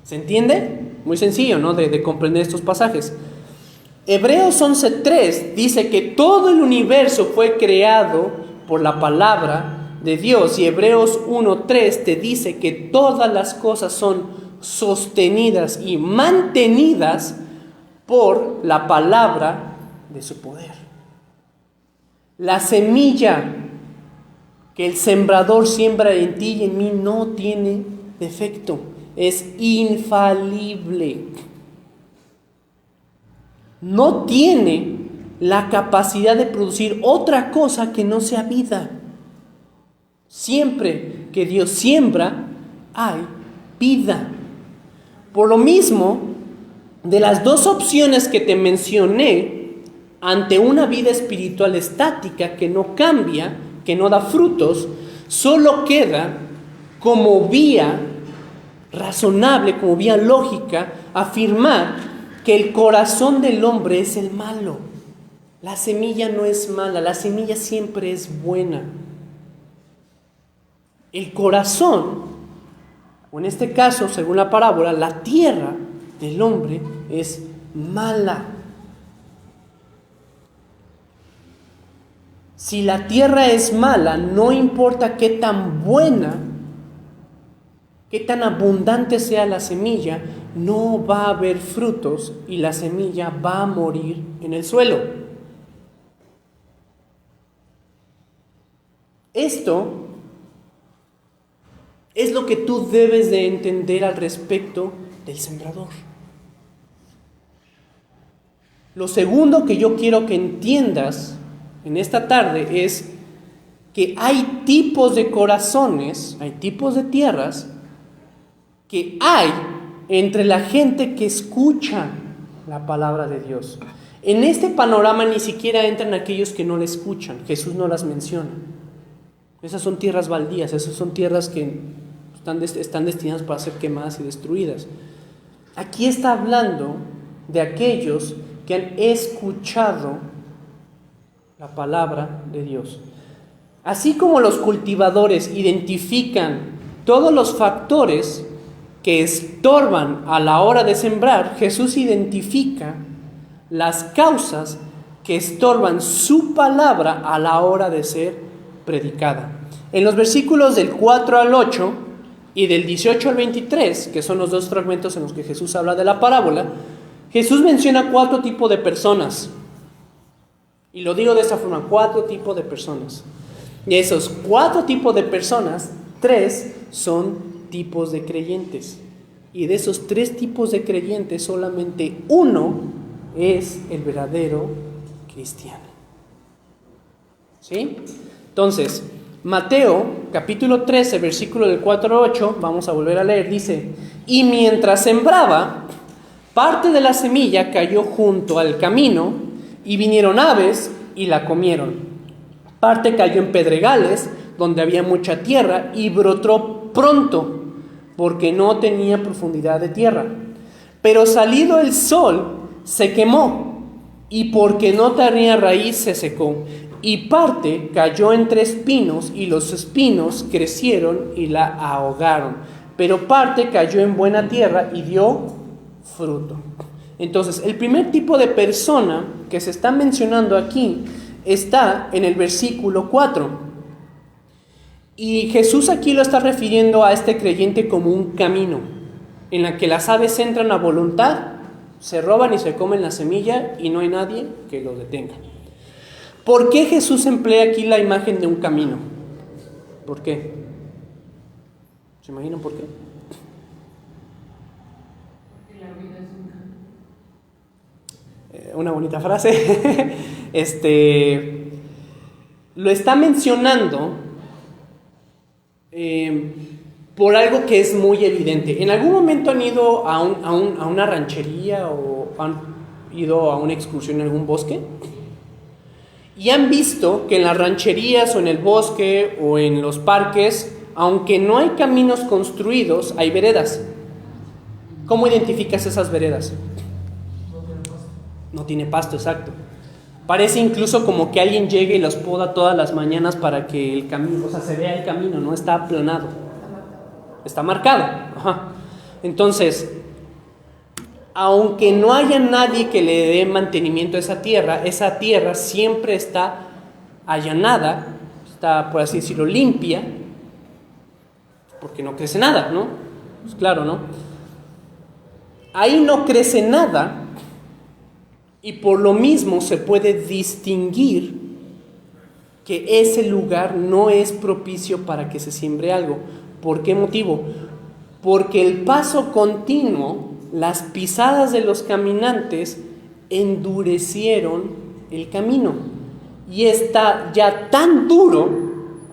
¿Se entiende? Muy sencillo, ¿no? De comprender estos pasajes. Hebreos 11:3 dice que todo el universo fue creado por la palabra de Dios, y Hebreos 1:3 te dice que todas las cosas son sostenidas y mantenidas por la palabra de su poder. La semilla que el sembrador siembra en ti y en mí no tiene defecto, es infalible. No tiene la capacidad de producir otra cosa que no sea vida. Siempre que Dios siembra, hay vida. Por lo mismo, de las dos opciones que te mencioné, ante una vida espiritual estática que no cambia, que no da frutos, solo queda como vía razonable, como vía lógica, afirmar que el corazón del hombre es el malo. La semilla no es mala, la semilla siempre es buena. El corazón, o en este caso, según la parábola, la tierra del hombre es mala. Si la tierra es mala, no importa qué tan buena, qué tan abundante sea la semilla, no va a haber frutos y la semilla va a morir en el suelo. Esto es lo que tú debes de entender al respecto del sembrador. Lo segundo que yo quiero que entiendas en esta tarde es que hay tipos de corazones, hay tipos de tierras que hay entre la gente que escucha la palabra de Dios. En este panorama ni siquiera entran aquellos que no le escuchan. Jesús no las menciona. Esas son tierras baldías, esas son tierras que están destinadas para ser quemadas y destruidas. Aquí está hablando de aquellos que han escuchado la palabra de Dios. Así como los cultivadores identifican todos los factores que estorban a la hora de sembrar, Jesús identifica las causas que estorban su palabra a la hora de ser predicada. En los versículos del 4 al 8 y del 18 al 23, que son los dos fragmentos en los que Jesús habla de la parábola, Jesús menciona 4 tipos de personas. Y lo digo de esta forma, 4 tipos de personas. De esos 4 tipos de personas, 3 son tipos de creyentes. Y de esos 3 tipos de creyentes, solamente uno es el verdadero cristiano. ¿Sí? Entonces, Mateo capítulo 13, versículo del 4 al 8, vamos a volver a leer, dice: y mientras sembraba, parte de la semilla cayó junto al camino, y vinieron aves y la comieron. Parte cayó en pedregales, donde había mucha tierra, y brotó pronto, porque no tenía profundidad de tierra. Pero salido el sol, se quemó, y porque no tenía raíz, se secó. Y parte cayó entre espinos, y los espinos crecieron y la ahogaron. Pero parte cayó en buena tierra y dio fruto. Entonces, el primer tipo de persona que se está mencionando aquí está en el versículo 4. Y Jesús aquí lo está refiriendo a este creyente como un camino, en la que las aves entran a voluntad, se roban y se comen la semilla y no hay nadie que lo detenga. ¿Por qué Jesús emplea aquí la imagen de un camino? ¿Por qué? ¿Se imaginan por qué? Porque la vida es un camino. Una bonita frase. Lo está mencionando por algo que es muy evidente. ¿En algún momento han ido a una ranchería o han ido a una excursión en algún bosque? Y han visto que en las rancherías o en el bosque o en los parques, aunque no hay caminos construidos, hay veredas. ¿Cómo identificas esas veredas? No tiene pasto, exacto. Parece incluso como que alguien llegue y los poda todas las mañanas para que el camino, o sea, se vea el camino, no está aplanado. Está marcado. Ajá. Entonces, aunque no haya nadie que le dé mantenimiento a esa tierra siempre está allanada, está, por así decirlo, limpia, porque no crece nada, ¿no? Pues claro, ¿no? Ahí no crece nada y por lo mismo se puede distinguir que ese lugar no es propicio para que se siembre algo. ¿Por qué motivo? Porque el paso continuo, las pisadas de los caminantes endurecieron el camino y está ya tan duro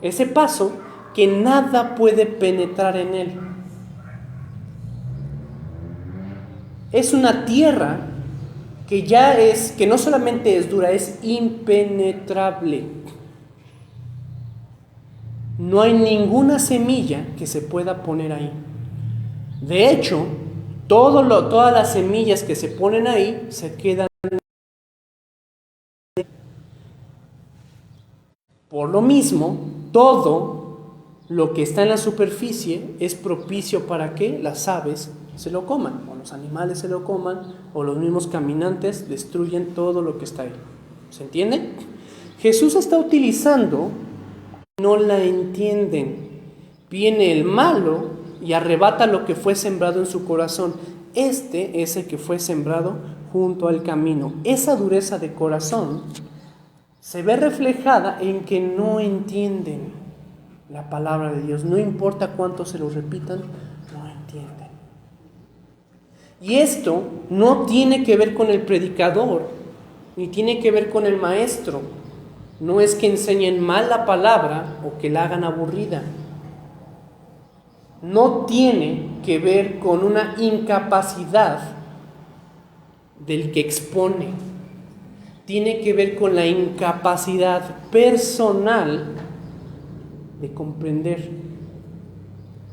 ese paso que nada puede penetrar en él. Es una tierra que no solamente es dura, es impenetrable. No hay ninguna semilla que se pueda poner ahí. De hecho, todas las semillas que se ponen ahí se quedan. Por lo mismo, todo lo que está en la superficie es propicio para que las aves se lo coman, o los animales se lo coman, o los mismos caminantes destruyen todo lo que está ahí. ¿Se entiende? Jesús está utilizando, no la entienden. Viene el malo y arrebata lo que fue sembrado en su corazón. Este es el que fue sembrado junto al camino. Esa dureza de corazón se ve reflejada en que no entienden la palabra de Dios. No importa cuánto se lo repitan, no entienden. Y esto no tiene que ver con el predicador, ni tiene que ver con el maestro. No es que enseñen mal la palabra o que la hagan aburrida. No tiene que ver con una incapacidad del que expone. Tiene que ver con la incapacidad personal de comprender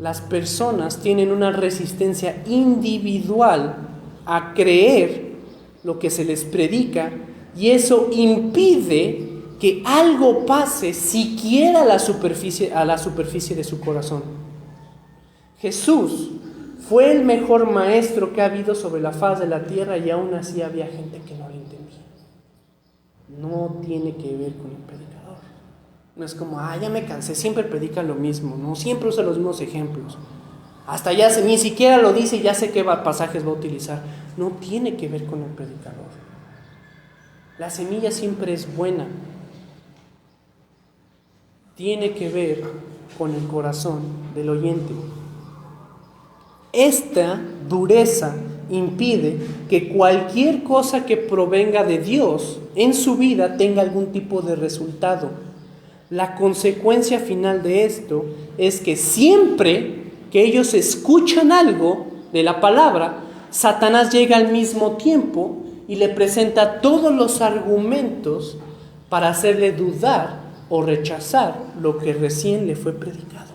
las personas tienen una resistencia individual a creer lo que se les predica, y eso impide que algo pase siquiera a la superficie de su corazón. Jesús fue el mejor maestro que ha habido sobre la faz de la tierra, y aún así había gente que no lo entendía. No tiene que ver con el predicador. No es como, ya me cansé, siempre predica lo mismo, no, siempre usa los mismos ejemplos. Hasta ya ni siquiera lo dice y ya sé qué pasajes va a utilizar. No tiene que ver con el predicador. La semilla siempre es buena. Tiene que ver con el corazón del oyente. Esta dureza impide que cualquier cosa que provenga de Dios en su vida tenga algún tipo de resultado. La consecuencia final de esto es que siempre que ellos escuchan algo de la palabra, Satanás llega al mismo tiempo y le presenta todos los argumentos para hacerle dudar o rechazar lo que recién le fue predicado.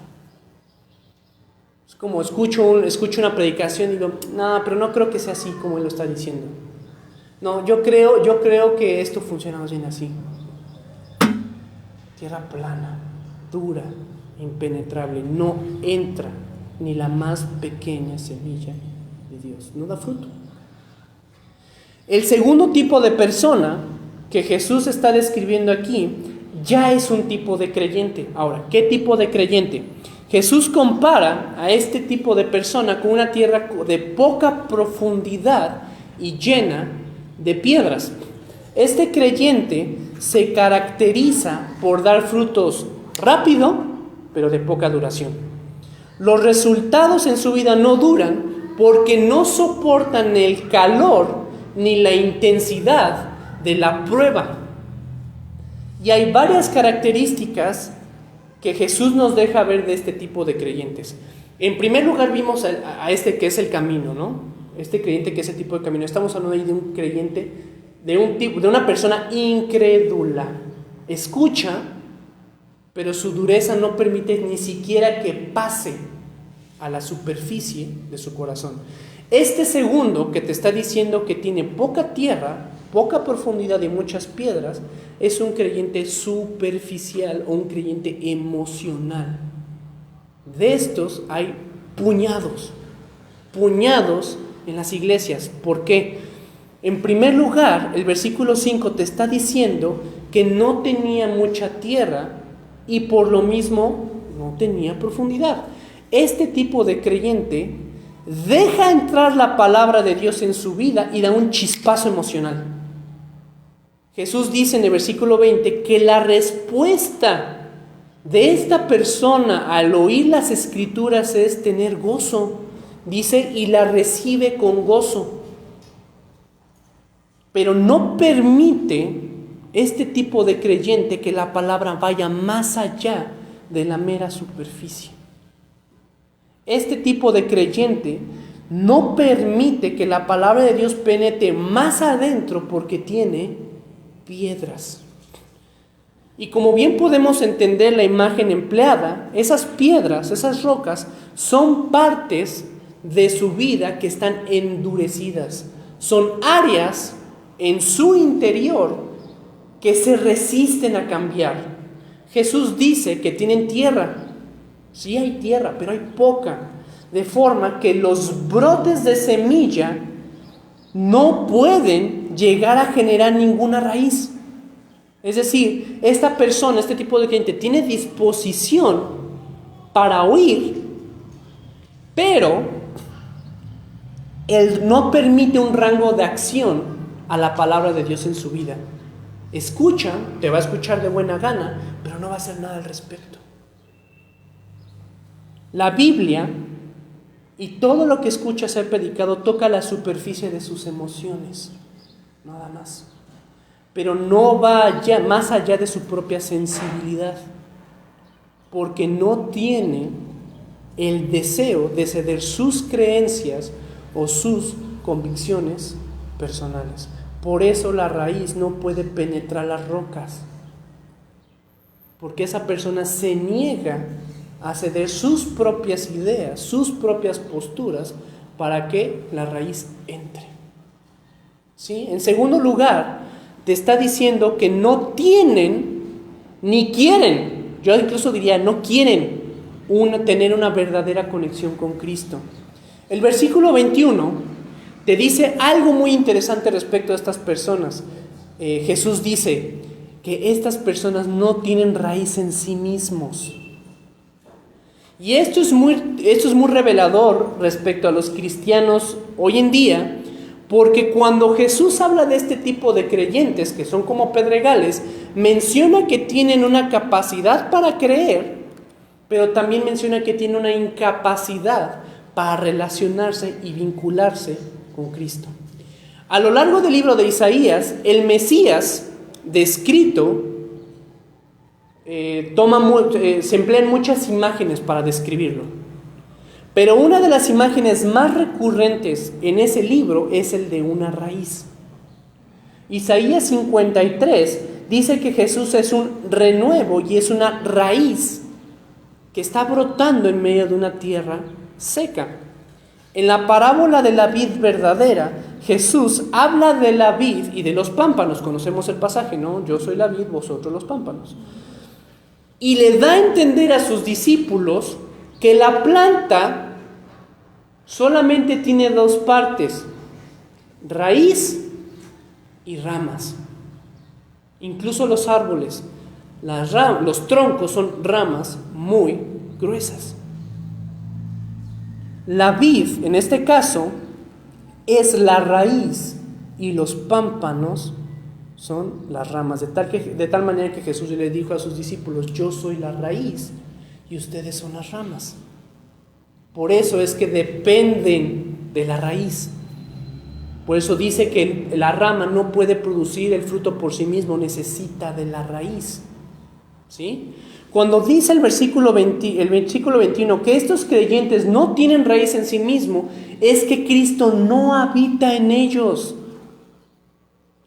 Es como escucho una predicación y digo, no, pero no creo que sea así como él lo está diciendo. No, yo creo que esto funciona más bien así. Tierra plana, dura, impenetrable, no entra ni la más pequeña semilla de Dios, no da fruto. El segundo tipo de persona que Jesús está describiendo aquí ya es un tipo de creyente. Ahora, ¿qué tipo de creyente? Jesús compara a este tipo de persona con una tierra de poca profundidad y llena de piedras. Este creyente se caracteriza por dar frutos rápido, pero de poca duración. Los resultados en su vida no duran porque no soportan el calor ni la intensidad de la prueba. Y hay varias características que Jesús nos deja ver de este tipo de creyentes. En primer lugar vimos a este que es el camino, ¿no? Este creyente que es el tipo de camino. Estamos hablando ahí de un creyente, de una persona incrédula. Escucha, pero su dureza no permite ni siquiera que pase a la superficie de su corazón. Este segundo que te está diciendo que tiene poca tierra, poca profundidad y muchas piedras, es un creyente superficial o un creyente emocional. De estos hay puñados en las iglesias. ¿Por qué? En primer lugar, el versículo 5 te está diciendo que no tenía mucha tierra y por lo mismo no tenía profundidad. Este tipo de creyente deja entrar la palabra de Dios en su vida y da un chispazo emocional. Jesús dice en el versículo 20 que la respuesta de esta persona al oír las escrituras es tener gozo. Dice, y la recibe con gozo. Pero no permite este tipo de creyente que la palabra vaya más allá de la mera superficie. Este tipo de creyente no permite que la palabra de Dios penetre más adentro porque tiene piedras. Y como bien podemos entender la imagen empleada, esas piedras, esas rocas, son partes de su vida que están endurecidas. Son áreas en su interior que se resisten a cambiar. Jesús dice que tienen tierra. Sí hay tierra, pero hay poca. De forma que los brotes de semilla no pueden llegar a generar ninguna raíz. Es decir, esta persona, este tipo de gente, tiene disposición para oír, pero él no permite un rango de acción a la palabra de Dios en su vida. Escucha, te va a escuchar de buena gana, pero no va a hacer nada al respecto. La Biblia y todo lo que escucha ser predicado toca la superficie de sus emociones, nada más. Pero no va más allá de su propia sensibilidad, porque no tiene el deseo de ceder sus creencias o sus convicciones personales. Por eso la raíz no puede penetrar las rocas, porque esa persona se niega a ceder sus propias ideas, sus propias posturas, para que la raíz entre. ¿Sí? En segundo lugar, te está diciendo que no tienen ni quieren, yo incluso diría no quieren tener una verdadera conexión con Cristo. El versículo 21 te dice algo muy interesante respecto a estas personas. Jesús dice que estas personas no tienen raíz en sí mismos. Y esto es muy revelador respecto a los cristianos hoy en día, porque cuando Jesús habla de este tipo de creyentes, que son como pedregales, menciona que tienen una capacidad para creer, pero también menciona que tienen una incapacidad para relacionarse y vincularse con Cristo. A lo largo del libro de Isaías, el Mesías descrito se emplean muchas imágenes para describirlo. Pero una de las imágenes más recurrentes en ese libro es el de una raíz. Isaías 53 dice que Jesús es un renuevo y es una raíz que está brotando en medio de una tierra seca. En la parábola de la vid verdadera, Jesús habla de la vid y de los pámpanos. Conocemos el pasaje, ¿no? Yo soy la vid, vosotros los pámpanos. Y le da a entender a sus discípulos que la planta solamente tiene dos partes: raíz y ramas. Incluso los árboles, los troncos son ramas muy gruesas. La vid, en este caso, es la raíz y los pámpanos son las ramas, de tal manera que Jesús le dijo a sus discípulos: yo soy la raíz y ustedes son las ramas. Por eso es que dependen de la raíz. Por eso dice que la rama no puede producir el fruto por sí mismo, necesita de la raíz. ¿Sí? Cuando dice el versículo 21 que estos creyentes no tienen raíz en sí mismo, es que Cristo no habita en ellos.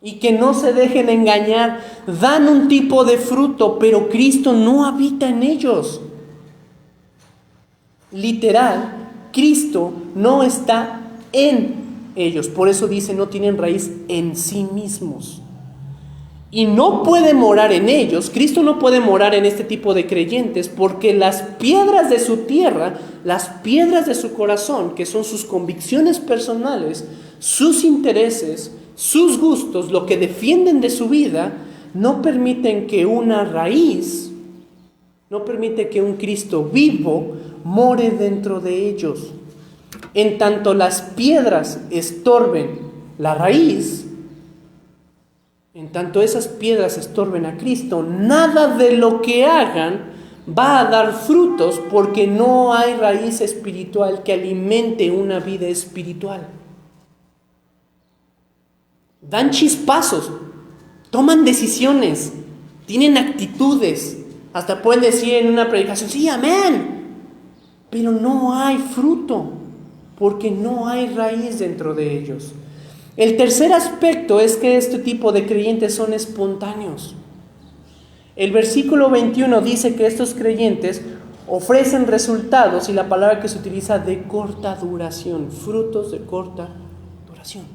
Y que no se dejen engañar, dan un tipo de fruto, pero Cristo no habita en ellos. Literal, Cristo no está en ellos. Por eso dice, no tienen raíz en sí mismos. Y no puede morar en ellos, Cristo no puede morar en este tipo de creyentes, porque las piedras de su tierra, las piedras de su corazón, que son sus convicciones personales, sus intereses, sus gustos, lo que defienden de su vida, no permiten que una raíz, no permite que un Cristo vivo more dentro de ellos. En tanto las piedras estorben la raíz, en tanto esas piedras estorben a Cristo, nada de lo que hagan va a dar frutos, porque no hay raíz espiritual que alimente una vida espiritual. Dan chispazos, toman decisiones, tienen actitudes, hasta pueden decir en una predicación, sí, amén, pero no hay fruto, porque no hay raíz dentro de ellos. El tercer aspecto es que este tipo de creyentes son espontáneos. El versículo 21 dice que estos creyentes ofrecen resultados, y la palabra que se utiliza, de corta duración, frutos de corta duración.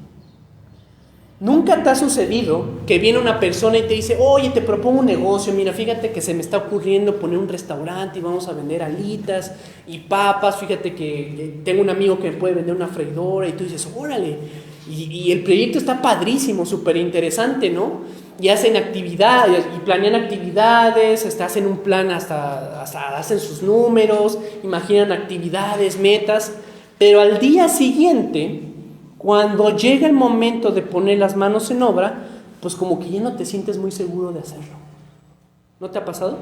¿Nunca te ha sucedido que viene una persona y te dice, oye, te propongo un negocio, mira, fíjate que se me está ocurriendo poner un restaurante y vamos a vender alitas y papas, fíjate que tengo un amigo que me puede vender una freidora, y tú dices, órale, y el proyecto está padrísimo, súper interesante, ¿no? Y hacen actividades, y planean actividades, hacen un plan, hasta hacen sus números, imaginan actividades, metas, pero al día siguiente, cuando llega el momento de poner las manos en obra, pues como que ya no te sientes muy seguro de hacerlo. ¿No te ha pasado?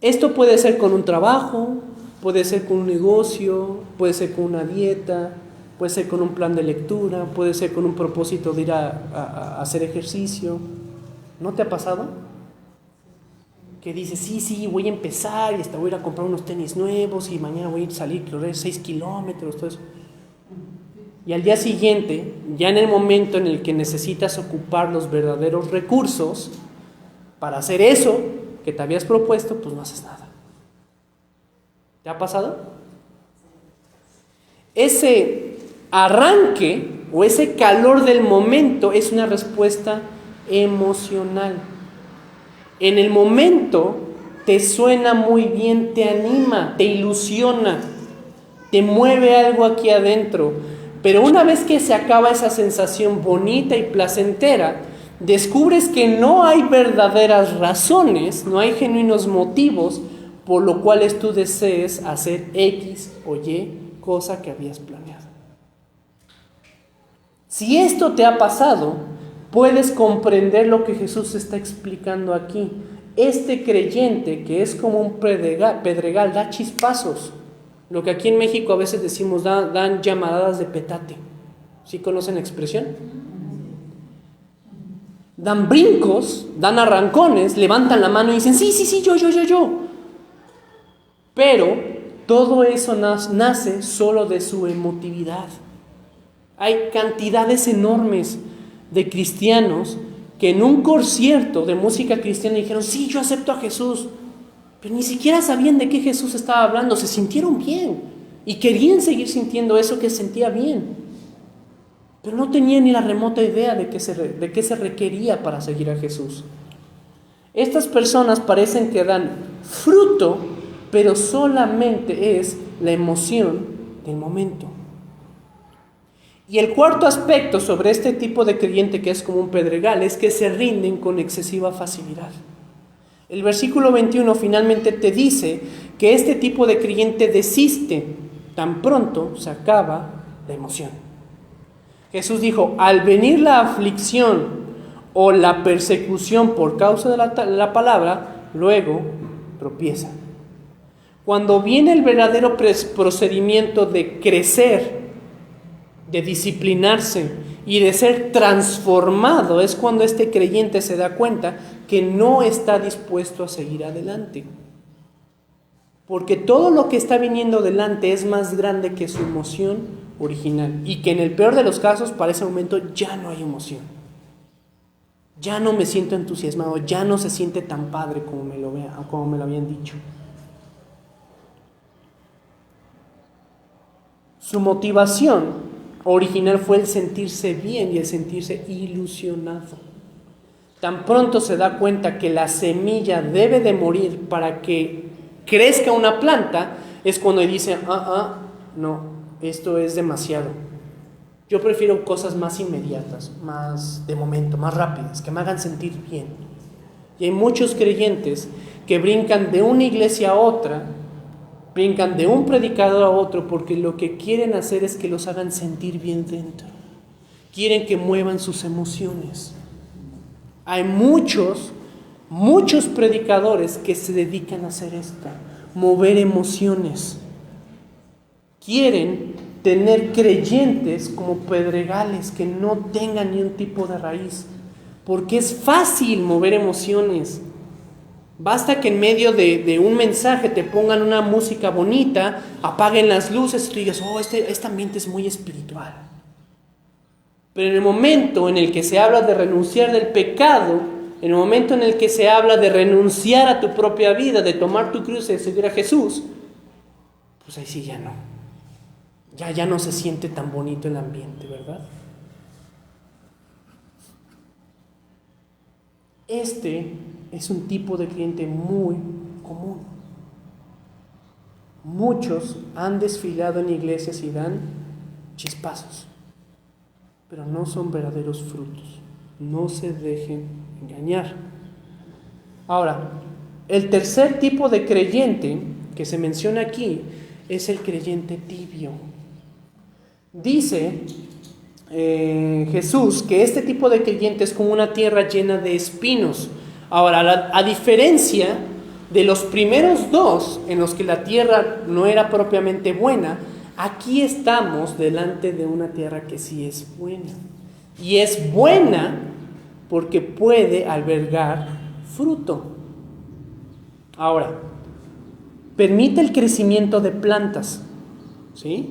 Esto puede ser con un trabajo, puede ser con un negocio, puede ser con una dieta, puede ser con un plan de lectura, puede ser con un propósito de ir a hacer ejercicio. ¿No te ha pasado? Que dices, sí, voy a empezar y hasta voy a ir a comprar unos tenis nuevos y mañana voy a ir a salir, correr 6 kilómetros, todo eso. Y al día siguiente, ya en el momento en el que necesitas ocupar los verdaderos recursos para hacer eso que te habías propuesto, pues no haces nada. ¿Te ha pasado? Ese arranque o ese calor del momento es una respuesta emocional. En el momento te suena muy bien, te anima, te ilusiona, te mueve algo aquí adentro. Pero una vez que se acaba esa sensación bonita y placentera, descubres que no hay verdaderas razones, no hay genuinos motivos por los cuales tú desees hacer X o Y cosa que habías planeado. Si esto te ha pasado, puedes comprender lo que Jesús está explicando aquí. Este creyente que es como un pedregal da chispazos. Lo que aquí en México a veces decimos dan llamadadas de petate. ¿Sí conocen la expresión? Dan brincos, dan arrancones, levantan la mano y dicen, sí, yo. Pero todo eso nace solo de su emotividad. Hay cantidades enormes de cristianos que en un concierto de música cristiana dijeron, sí, yo acepto a Jesús, pero ni siquiera sabían de qué Jesús estaba hablando, se sintieron bien y querían seguir sintiendo eso que sentía bien, pero no tenían ni la remota idea de qué se requería para seguir a Jesús. Estas personas parecen que dan fruto, pero solamente es la emoción del momento. Y el cuarto aspecto sobre este tipo de creyente que es como un pedregal es que se rinden con excesiva facilidad. El versículo 21 finalmente te dice que este tipo de creyente desiste tan pronto se acaba la emoción. Jesús dijo, al venir la aflicción o la persecución por causa de la palabra, luego tropieza. Cuando viene el verdadero procedimiento de crecer, de disciplinarse y de ser transformado, es cuando este creyente se da cuenta que no está dispuesto a seguir adelante. Porque todo lo que está viniendo delante es más grande que su emoción original. Y que en el peor de los casos, para ese momento, ya no hay emoción. Ya no me siento entusiasmado, ya no se siente tan padre como me lo habían dicho. Su motivación original fue el sentirse bien y el sentirse ilusionado. Tan pronto se da cuenta que la semilla debe de morir para que crezca una planta, es cuando dice, no, esto es demasiado. Yo prefiero cosas más inmediatas, más de momento, más rápidas, que me hagan sentir bien. Y hay muchos creyentes que brincan de una iglesia a otra, brincan de un predicador a otro porque lo que quieren hacer es que los hagan sentir bien dentro. Quieren que muevan sus emociones. Hay muchos predicadores que se dedican a hacer esto, mover emociones. Quieren tener creyentes como pedregales que no tengan ni un tipo de raíz, porque es fácil mover emociones. Basta que en medio de un mensaje te pongan una música bonita, apaguen las luces y tú digas, este ambiente es muy espiritual. Pero en el momento en el que se habla de renunciar del pecado, en el momento en el que se habla de renunciar a tu propia vida, de tomar tu cruz y de seguir a Jesús, pues ahí sí ya no. Ya no se siente tan bonito el ambiente, ¿verdad? Este es un tipo de cliente muy común. Muchos han desfilado en iglesias y dan chispazos, pero no son verdaderos frutos. No se dejen engañar. Ahora, el tercer tipo de creyente que se menciona aquí es el creyente tibio. Dice Jesús que este tipo de creyente es como una tierra llena de espinos. Ahora, a diferencia de los primeros dos, en los que la tierra no era propiamente buena, aquí estamos delante de una tierra que sí es buena. Y es buena porque puede albergar fruto. Ahora, permite el crecimiento de plantas, ¿sí?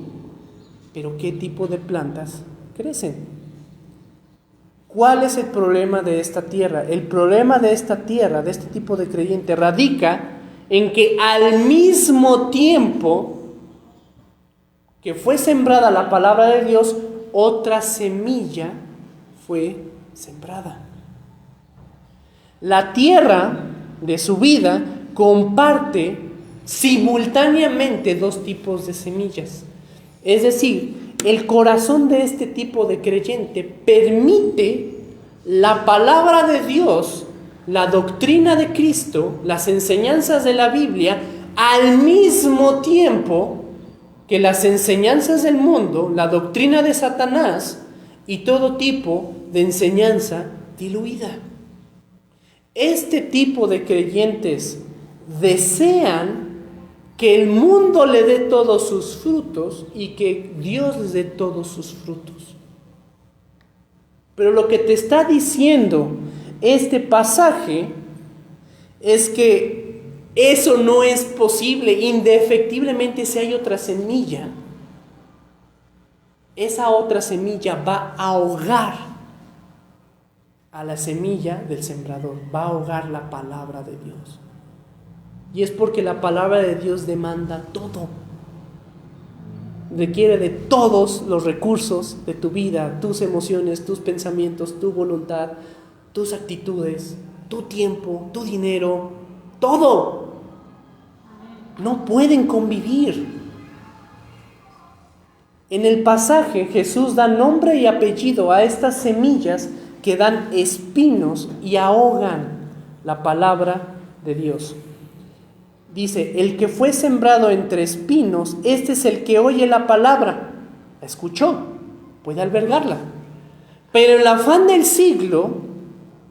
Pero ¿qué tipo de plantas crecen? ¿Cuál es el problema de esta tierra? El problema de esta tierra, de este tipo de creyente, radica en que al mismo tiempo que fue sembrada la palabra de Dios, otra semilla fue sembrada. La tierra de su vida comparte simultáneamente dos tipos de semillas. Es decir, el corazón de este tipo de creyente permite la palabra de Dios, la doctrina de Cristo, las enseñanzas de la Biblia, al mismo tiempo que las enseñanzas del mundo, la doctrina de Satanás y todo tipo de enseñanza diluida. Este tipo de creyentes desean que el mundo le dé todos sus frutos y que Dios les dé todos sus frutos. Pero lo que te está diciendo este pasaje es que eso no es posible. Indefectiblemente, si hay otra semilla, esa otra semilla va a ahogar a la semilla del sembrador, va a ahogar la palabra de Dios. Y es porque la palabra de Dios demanda todo. Requiere de todos los recursos de tu vida, tus emociones, tus pensamientos, tu voluntad, tus actitudes, tu tiempo, tu dinero, todo. No pueden convivir. En el pasaje Jesús da nombre y apellido a estas semillas que dan espinos y ahogan la palabra de Dios. Dice, el que fue sembrado entre espinos, este es el que oye la palabra, la escuchó, puede albergarla. Pero el afán del siglo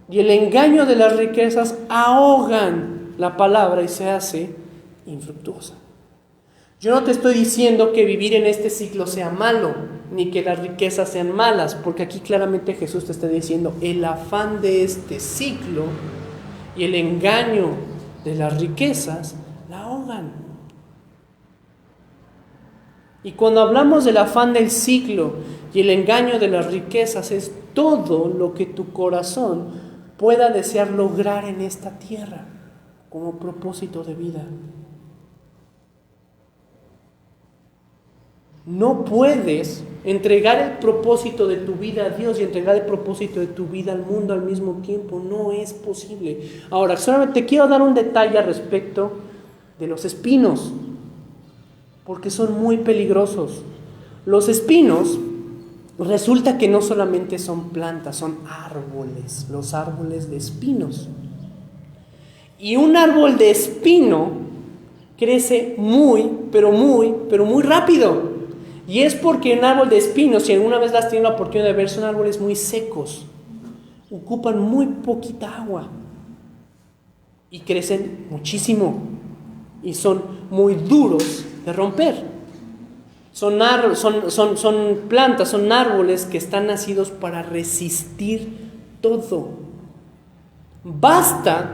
y el engaño de las riquezas ahogan la palabra y se hace infructuosa. Yo no te estoy diciendo que vivir en este siglo sea malo, ni que las riquezas sean malas, porque aquí claramente Jesús te está diciendo, el afán de este siglo y el engaño de las riquezas la ahogan. Y cuando hablamos del afán del siglo y el engaño de las riquezas, es todo lo que tu corazón pueda desear lograr en esta tierra como propósito de vida. No puedes entregar el propósito de tu vida a Dios y entregar el propósito de tu vida al mundo al mismo tiempo. No es posible. Ahora, solamente quiero dar un detalle al respecto de los espinos, porque son muy peligrosos. Los espinos, resulta que no solamente son plantas, son árboles, los árboles de espinos. Y un árbol de espino crece pero muy rápido. Y es porque un árbol de espinos, si alguna vez has tenido la oportunidad de ver, son árboles muy secos, ocupan muy poquita agua y crecen muchísimo y son muy duros de romper. Son plantas, son árboles que están nacidos para resistir todo. Basta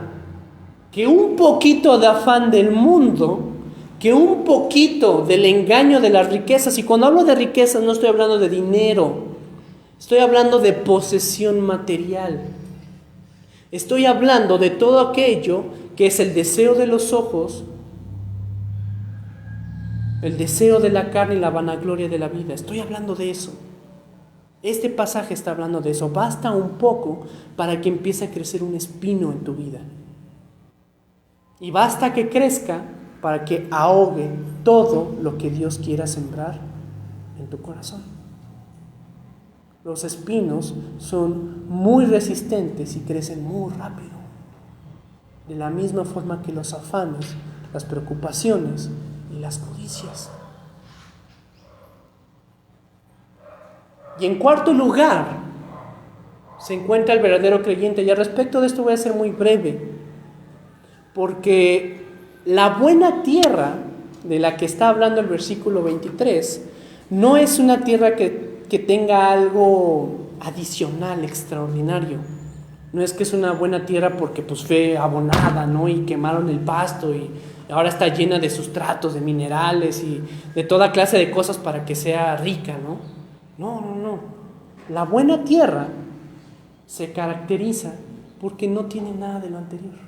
que un poquito de afán del mundo, que un poquito del engaño de las riquezas, y cuando hablo de riquezas no estoy hablando de dinero, estoy hablando de posesión material, estoy hablando de todo aquello que es el deseo de los ojos, el deseo de la carne y la vanagloria de la vida. Estoy hablando de eso. Este pasaje está hablando de eso. Basta un poco para que empiece a crecer un espino en tu vida, y basta que crezca para que ahogue todo lo que Dios quiera sembrar en tu corazón. Los espinos son muy resistentes y crecen muy rápido, de la misma forma que los afanes, las preocupaciones y las codicias. Y en cuarto lugar se encuentra el verdadero creyente, y al respecto de esto voy a ser muy breve, porque la buena tierra de la que está hablando el versículo 23 no es una tierra que tenga algo adicional, extraordinario. No es que es una buena tierra porque pues fue abonada, ¿no? Y quemaron el pasto y ahora está llena de sustratos, de minerales y de toda clase de cosas para que sea rica, ¿no? No. La buena tierra se caracteriza porque no tiene nada de lo anterior.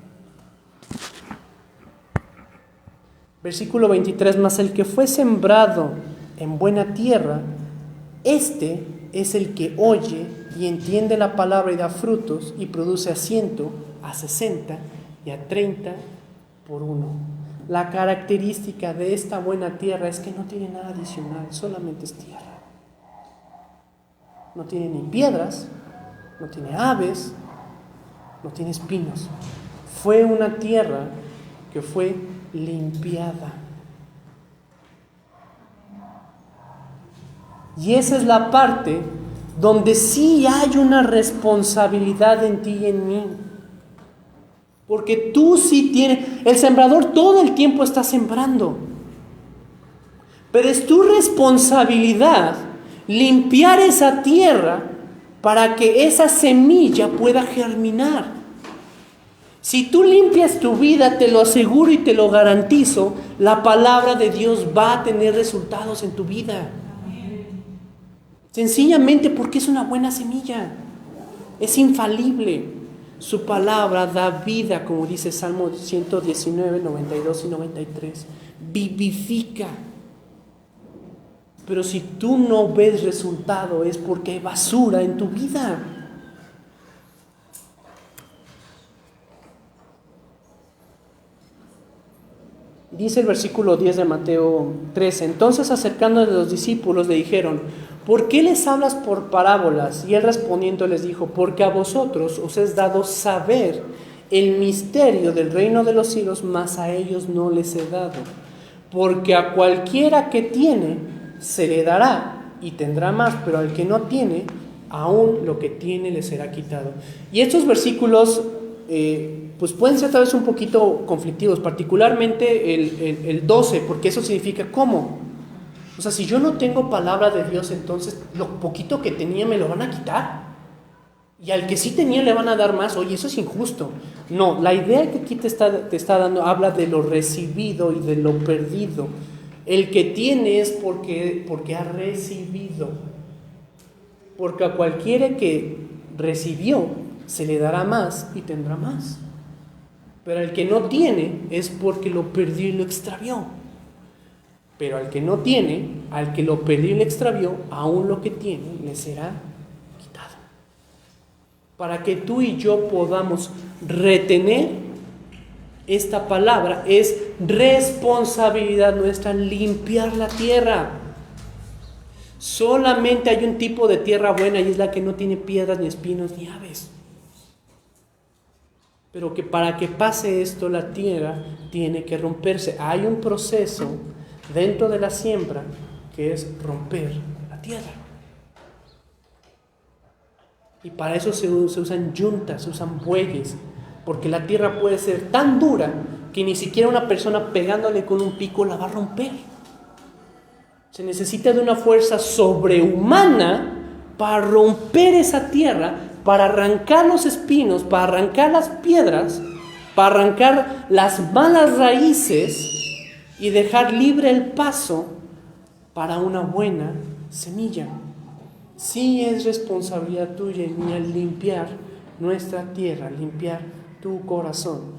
Versículo 23, mas el que fue sembrado en buena tierra, este es el que oye y entiende la palabra y da frutos y produce a 100, a 60 y a 30 por uno. La característica de esta buena tierra es que no tiene nada adicional, solamente es tierra. No tiene ni piedras, no tiene aves, no tiene espinos. Fue una tierra que fue limpiada. Y esa es la parte donde sí hay una responsabilidad en ti y en mí. Porque tú sí tienes, el sembrador todo el tiempo está sembrando. Pero es tu responsabilidad limpiar esa tierra para que esa semilla pueda germinar. Si tú limpias tu vida, te lo aseguro y te lo garantizo, la palabra de Dios va a tener resultados en tu vida. Sencillamente porque es una buena semilla. Es infalible. Su palabra da vida, como dice Salmo 119, 92 y 93. Vivifica. Pero si tú no ves resultado es porque hay basura en tu vida. Dice el versículo 10 de Mateo 13, entonces acercándose los discípulos le dijeron, ¿por qué les hablas por parábolas? Y él respondiendo les dijo, porque a vosotros os es dado saber el misterio del reino de los cielos, mas a ellos no les he dado. Porque a cualquiera que tiene, se le dará y tendrá más, pero al que no tiene, aún lo que tiene le será quitado. Y estos versículos pues pueden ser tal vez un poquito conflictivos, particularmente el 12, porque eso significa ¿cómo? O sea, si yo no tengo palabra de Dios, entonces lo poquito que tenía me lo van a quitar. Y al que sí tenía le van a dar más. Oye, eso es injusto. No, la idea que aquí te está dando habla de lo recibido y de lo perdido. El que tiene es porque ha recibido. Porque a cualquiera que recibió se le dará más y tendrá más. Pero al que no tiene es porque lo perdió y lo extravió. Pero al que no tiene, al que lo perdió y lo extravió, aún lo que tiene le será quitado. Para que tú y yo podamos retener esta palabra, es responsabilidad nuestra limpiar la tierra. Solamente hay un tipo de tierra buena y es la que no tiene piedras, ni espinos, ni aves. Pero que para que pase esto, la tierra tiene que romperse. Hay un proceso dentro de la siembra que es romper la tierra. Y para eso se usan yuntas, se usan bueyes, porque la tierra puede ser tan dura que ni siquiera una persona pegándole con un pico la va a romper. Se necesita de una fuerza sobrehumana para romper esa tierra, para arrancar los espinos, para arrancar las piedras, para arrancar las malas raíces y dejar libre el paso para una buena semilla. Sí es responsabilidad tuya y mía limpiar nuestra tierra, limpiar tu corazón.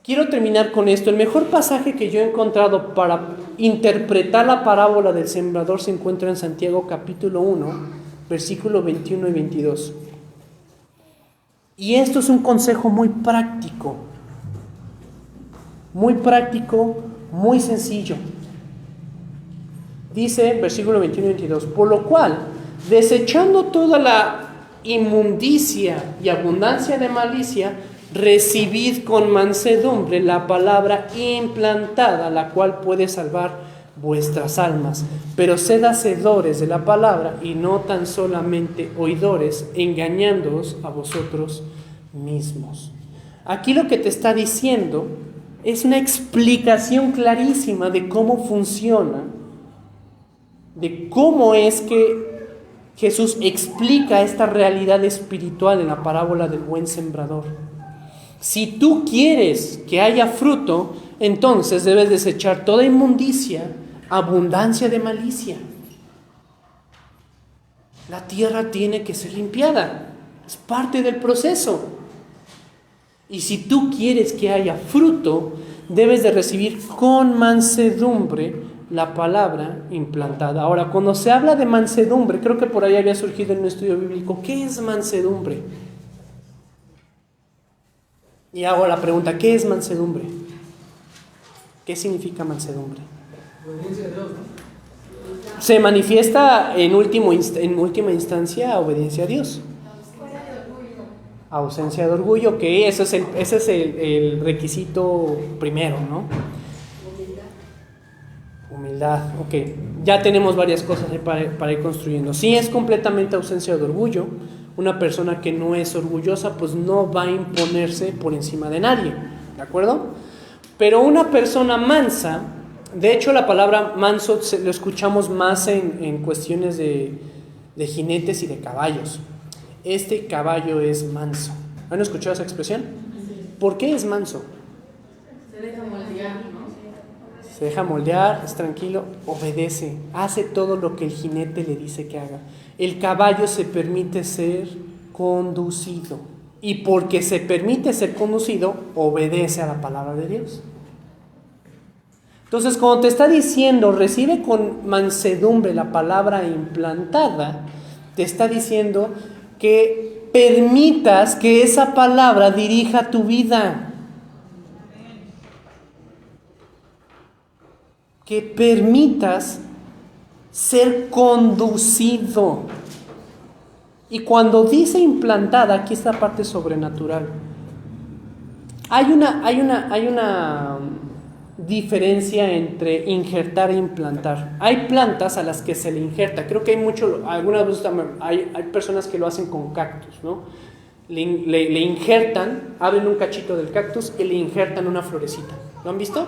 Quiero terminar con esto. El mejor pasaje que yo he encontrado para interpretar la parábola del sembrador se encuentra en Santiago capítulo 1, versículos 21 y 22. Y esto es un consejo muy práctico, muy sencillo. Dice, versículo 21 y 22, por lo cual, desechando toda la inmundicia y abundancia de malicia, recibid con mansedumbre la palabra implantada, la cual puede salvar vuestras almas. Pero sed hacedores de la palabra y no tan solamente oidores, engañándoos a vosotros mismos. Aquí lo que te está diciendo es una explicación clarísima de cómo funciona, de cómo es que Jesús explica esta realidad espiritual en la parábola del buen sembrador. Si tú quieres que haya fruto, entonces debes desechar toda inmundicia, abundancia de malicia. La tierra tiene que ser limpiada, es parte del proceso. Y si tú quieres que haya fruto, debes de recibir con mansedumbre la palabra implantada. Ahora, cuando se habla de mansedumbre, creo que por ahí había surgido en un estudio bíblico, ¿qué es mansedumbre? Y hago la pregunta, ¿qué es mansedumbre? ¿Qué significa mansedumbre? Obediencia a Dios, ¿no? Se manifiesta en última instancia obediencia a Dios. Ausencia de orgullo, que ese es el requisito primero, ¿no? Humildad, ok. Ya tenemos varias cosas para ir construyendo. Si es completamente ausencia de orgullo, una persona que no es orgullosa, pues no va a imponerse por encima de nadie, ¿de acuerdo? Pero una persona mansa, de hecho la palabra manso lo escuchamos más en cuestiones de jinetes y de caballos. Este caballo es manso. ¿Han escuchado esa expresión? ¿Por qué es manso? Se deja moldear, ¿no? Se deja moldear, es tranquilo, obedece, hace todo lo que el jinete le dice que haga. El caballo se permite ser conducido, y porque se permite ser conducido, obedece a la palabra de Dios. Entonces, cuando te está diciendo, recibe con mansedumbre la palabra implantada, te está diciendo que permitas que esa palabra dirija tu vida. Que permitas ser conducido. Y cuando dice implantada, aquí está la parte sobrenatural. Hay una diferencia entre injertar e implantar. Hay plantas a las que se le injerta. Creo que algunas veces hay personas que lo hacen con cactus, ¿no? Le injertan, abren un cachito del cactus y le injertan una florecita. ¿Lo han visto?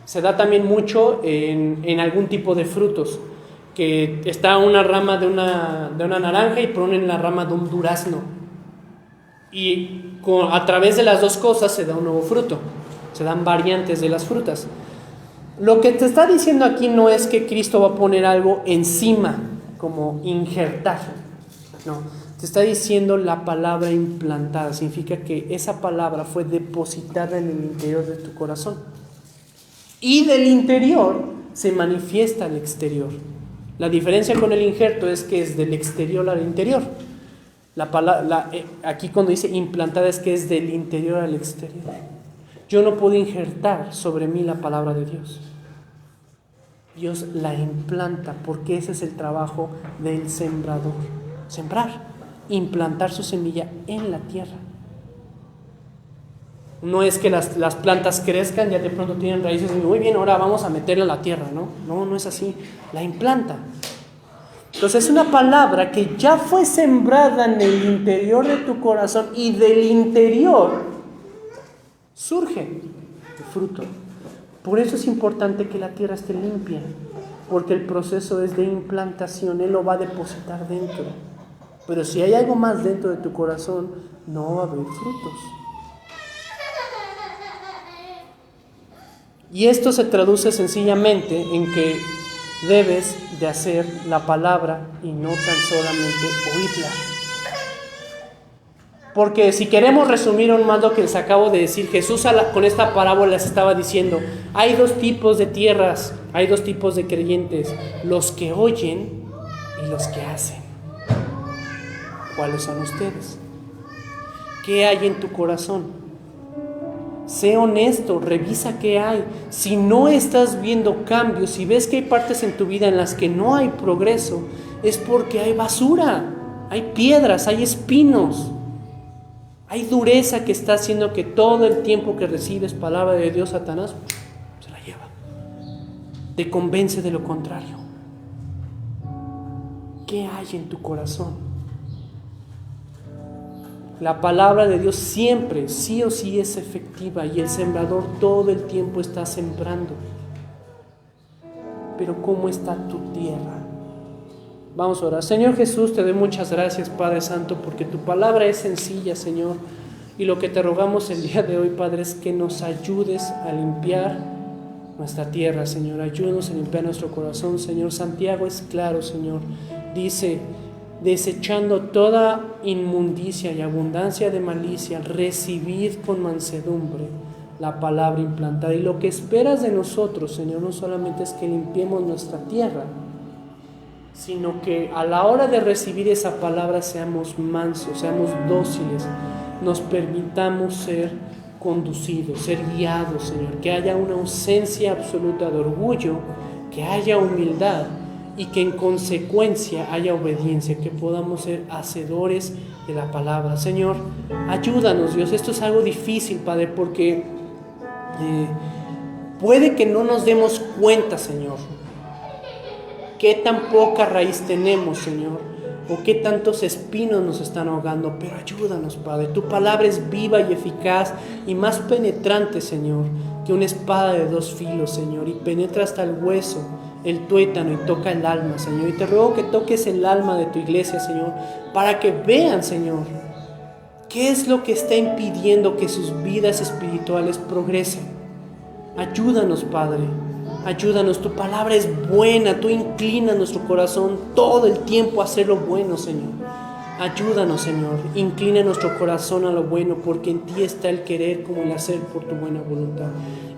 Se da también mucho en algún tipo de frutos, que está una rama de una naranja y ponen la rama de un durazno. Y a través de las dos cosas se da un nuevo fruto, se dan variantes de las frutas. Lo que te está diciendo aquí no es que Cristo va a poner algo encima, como injertar, no. Te está diciendo la palabra implantada, significa que esa palabra fue depositada en el interior de tu corazón. Y del interior se manifiesta al exterior. La diferencia con el injerto es que es del exterior al interior. Aquí cuando dice implantada es que es del interior al exterior. Yo no puedo injertar sobre mí la palabra de Dios. Dios la implanta, porque ese es el trabajo del sembrador. Sembrar, implantar su semilla en la tierra. No es que las plantas crezcan, ya de pronto tienen raíces y muy bien, ahora vamos a meterla a la tierra, ¿no? No es así, la implanta. Entonces es una palabra que ya fue sembrada en el interior de tu corazón y del interior surge el fruto. Por eso es importante que la tierra esté limpia, porque el proceso es de implantación, Él lo va a depositar dentro. Pero si hay algo más dentro de tu corazón, no va a haber frutos. Y esto se traduce sencillamente en que debes de hacer la palabra y no tan solamente oírla. Porque si queremos resumir aún más lo que les acabo de decir, Jesús con esta parábola les estaba diciendo, hay dos tipos de tierras, hay dos tipos de creyentes, los que oyen y los que hacen. ¿Cuáles son ustedes? ¿Qué hay en tu corazón? Sé honesto, revisa qué hay. Si no estás viendo cambios, si ves que hay partes en tu vida en las que no hay progreso, es porque hay basura, hay piedras, hay espinos, hay dureza que está haciendo que todo el tiempo que recibes palabra de Dios, Satanás se la lleva. Te convence de lo contrario. ¿Qué hay en tu corazón? La palabra de Dios siempre, sí o sí, es efectiva y el sembrador todo el tiempo está sembrando. Pero ¿cómo está tu tierra? Vamos a orar. Señor Jesús, te doy muchas gracias, Padre Santo, porque tu palabra es sencilla, Señor. Y lo que te rogamos el día de hoy, Padre, es que nos ayudes a limpiar nuestra tierra, Señor. Ayúdanos a limpiar nuestro corazón, Señor. Santiago es claro, Señor. Dice, desechando toda inmundicia y abundancia de malicia, recibid con mansedumbre la palabra implantada. Y lo que esperas de nosotros, Señor, no solamente es que limpiemos nuestra tierra, sino que a la hora de recibir esa palabra seamos mansos, seamos dóciles, nos permitamos ser conducidos, ser guiados, Señor, que haya una ausencia absoluta de orgullo, que haya humildad y que en consecuencia haya obediencia, que podamos ser hacedores de la palabra. Señor, ayúdanos, Dios. Esto es algo difícil, Padre, porque puede que no nos demos cuenta, Señor, qué tan poca raíz tenemos, Señor, o qué tantos espinos nos están ahogando, pero ayúdanos, Padre. Tu palabra es viva y eficaz y más penetrante, Señor, que una espada de 2 filos, Señor, y penetra hasta el hueso, el tuétano, y toca el alma, Señor. Y te ruego que toques el alma de tu iglesia, Señor, para que vean, Señor, qué es lo que está impidiendo que sus vidas espirituales progresen. Ayúdanos, Padre. Ayúdanos, tu palabra es buena, tú inclinas nuestro corazón todo el tiempo a hacer lo bueno, Señor. Ayúdanos, Señor, inclina nuestro corazón a lo bueno, porque en ti está el querer como el hacer por tu buena voluntad.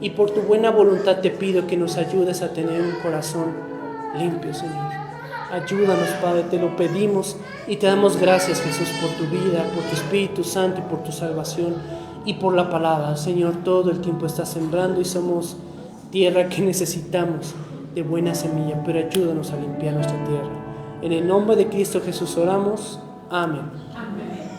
Y por tu buena voluntad te pido que nos ayudes a tener un corazón limpio, Señor. Ayúdanos, Padre, te lo pedimos y te damos gracias, Jesús, por tu vida, por tu Espíritu Santo y por tu salvación y por la palabra. Señor, todo el tiempo estás sembrando y somos tierra que necesitamos de buena semilla, pero ayúdanos a limpiar nuestra tierra. En el nombre de Cristo Jesús oramos. Amén. Amén.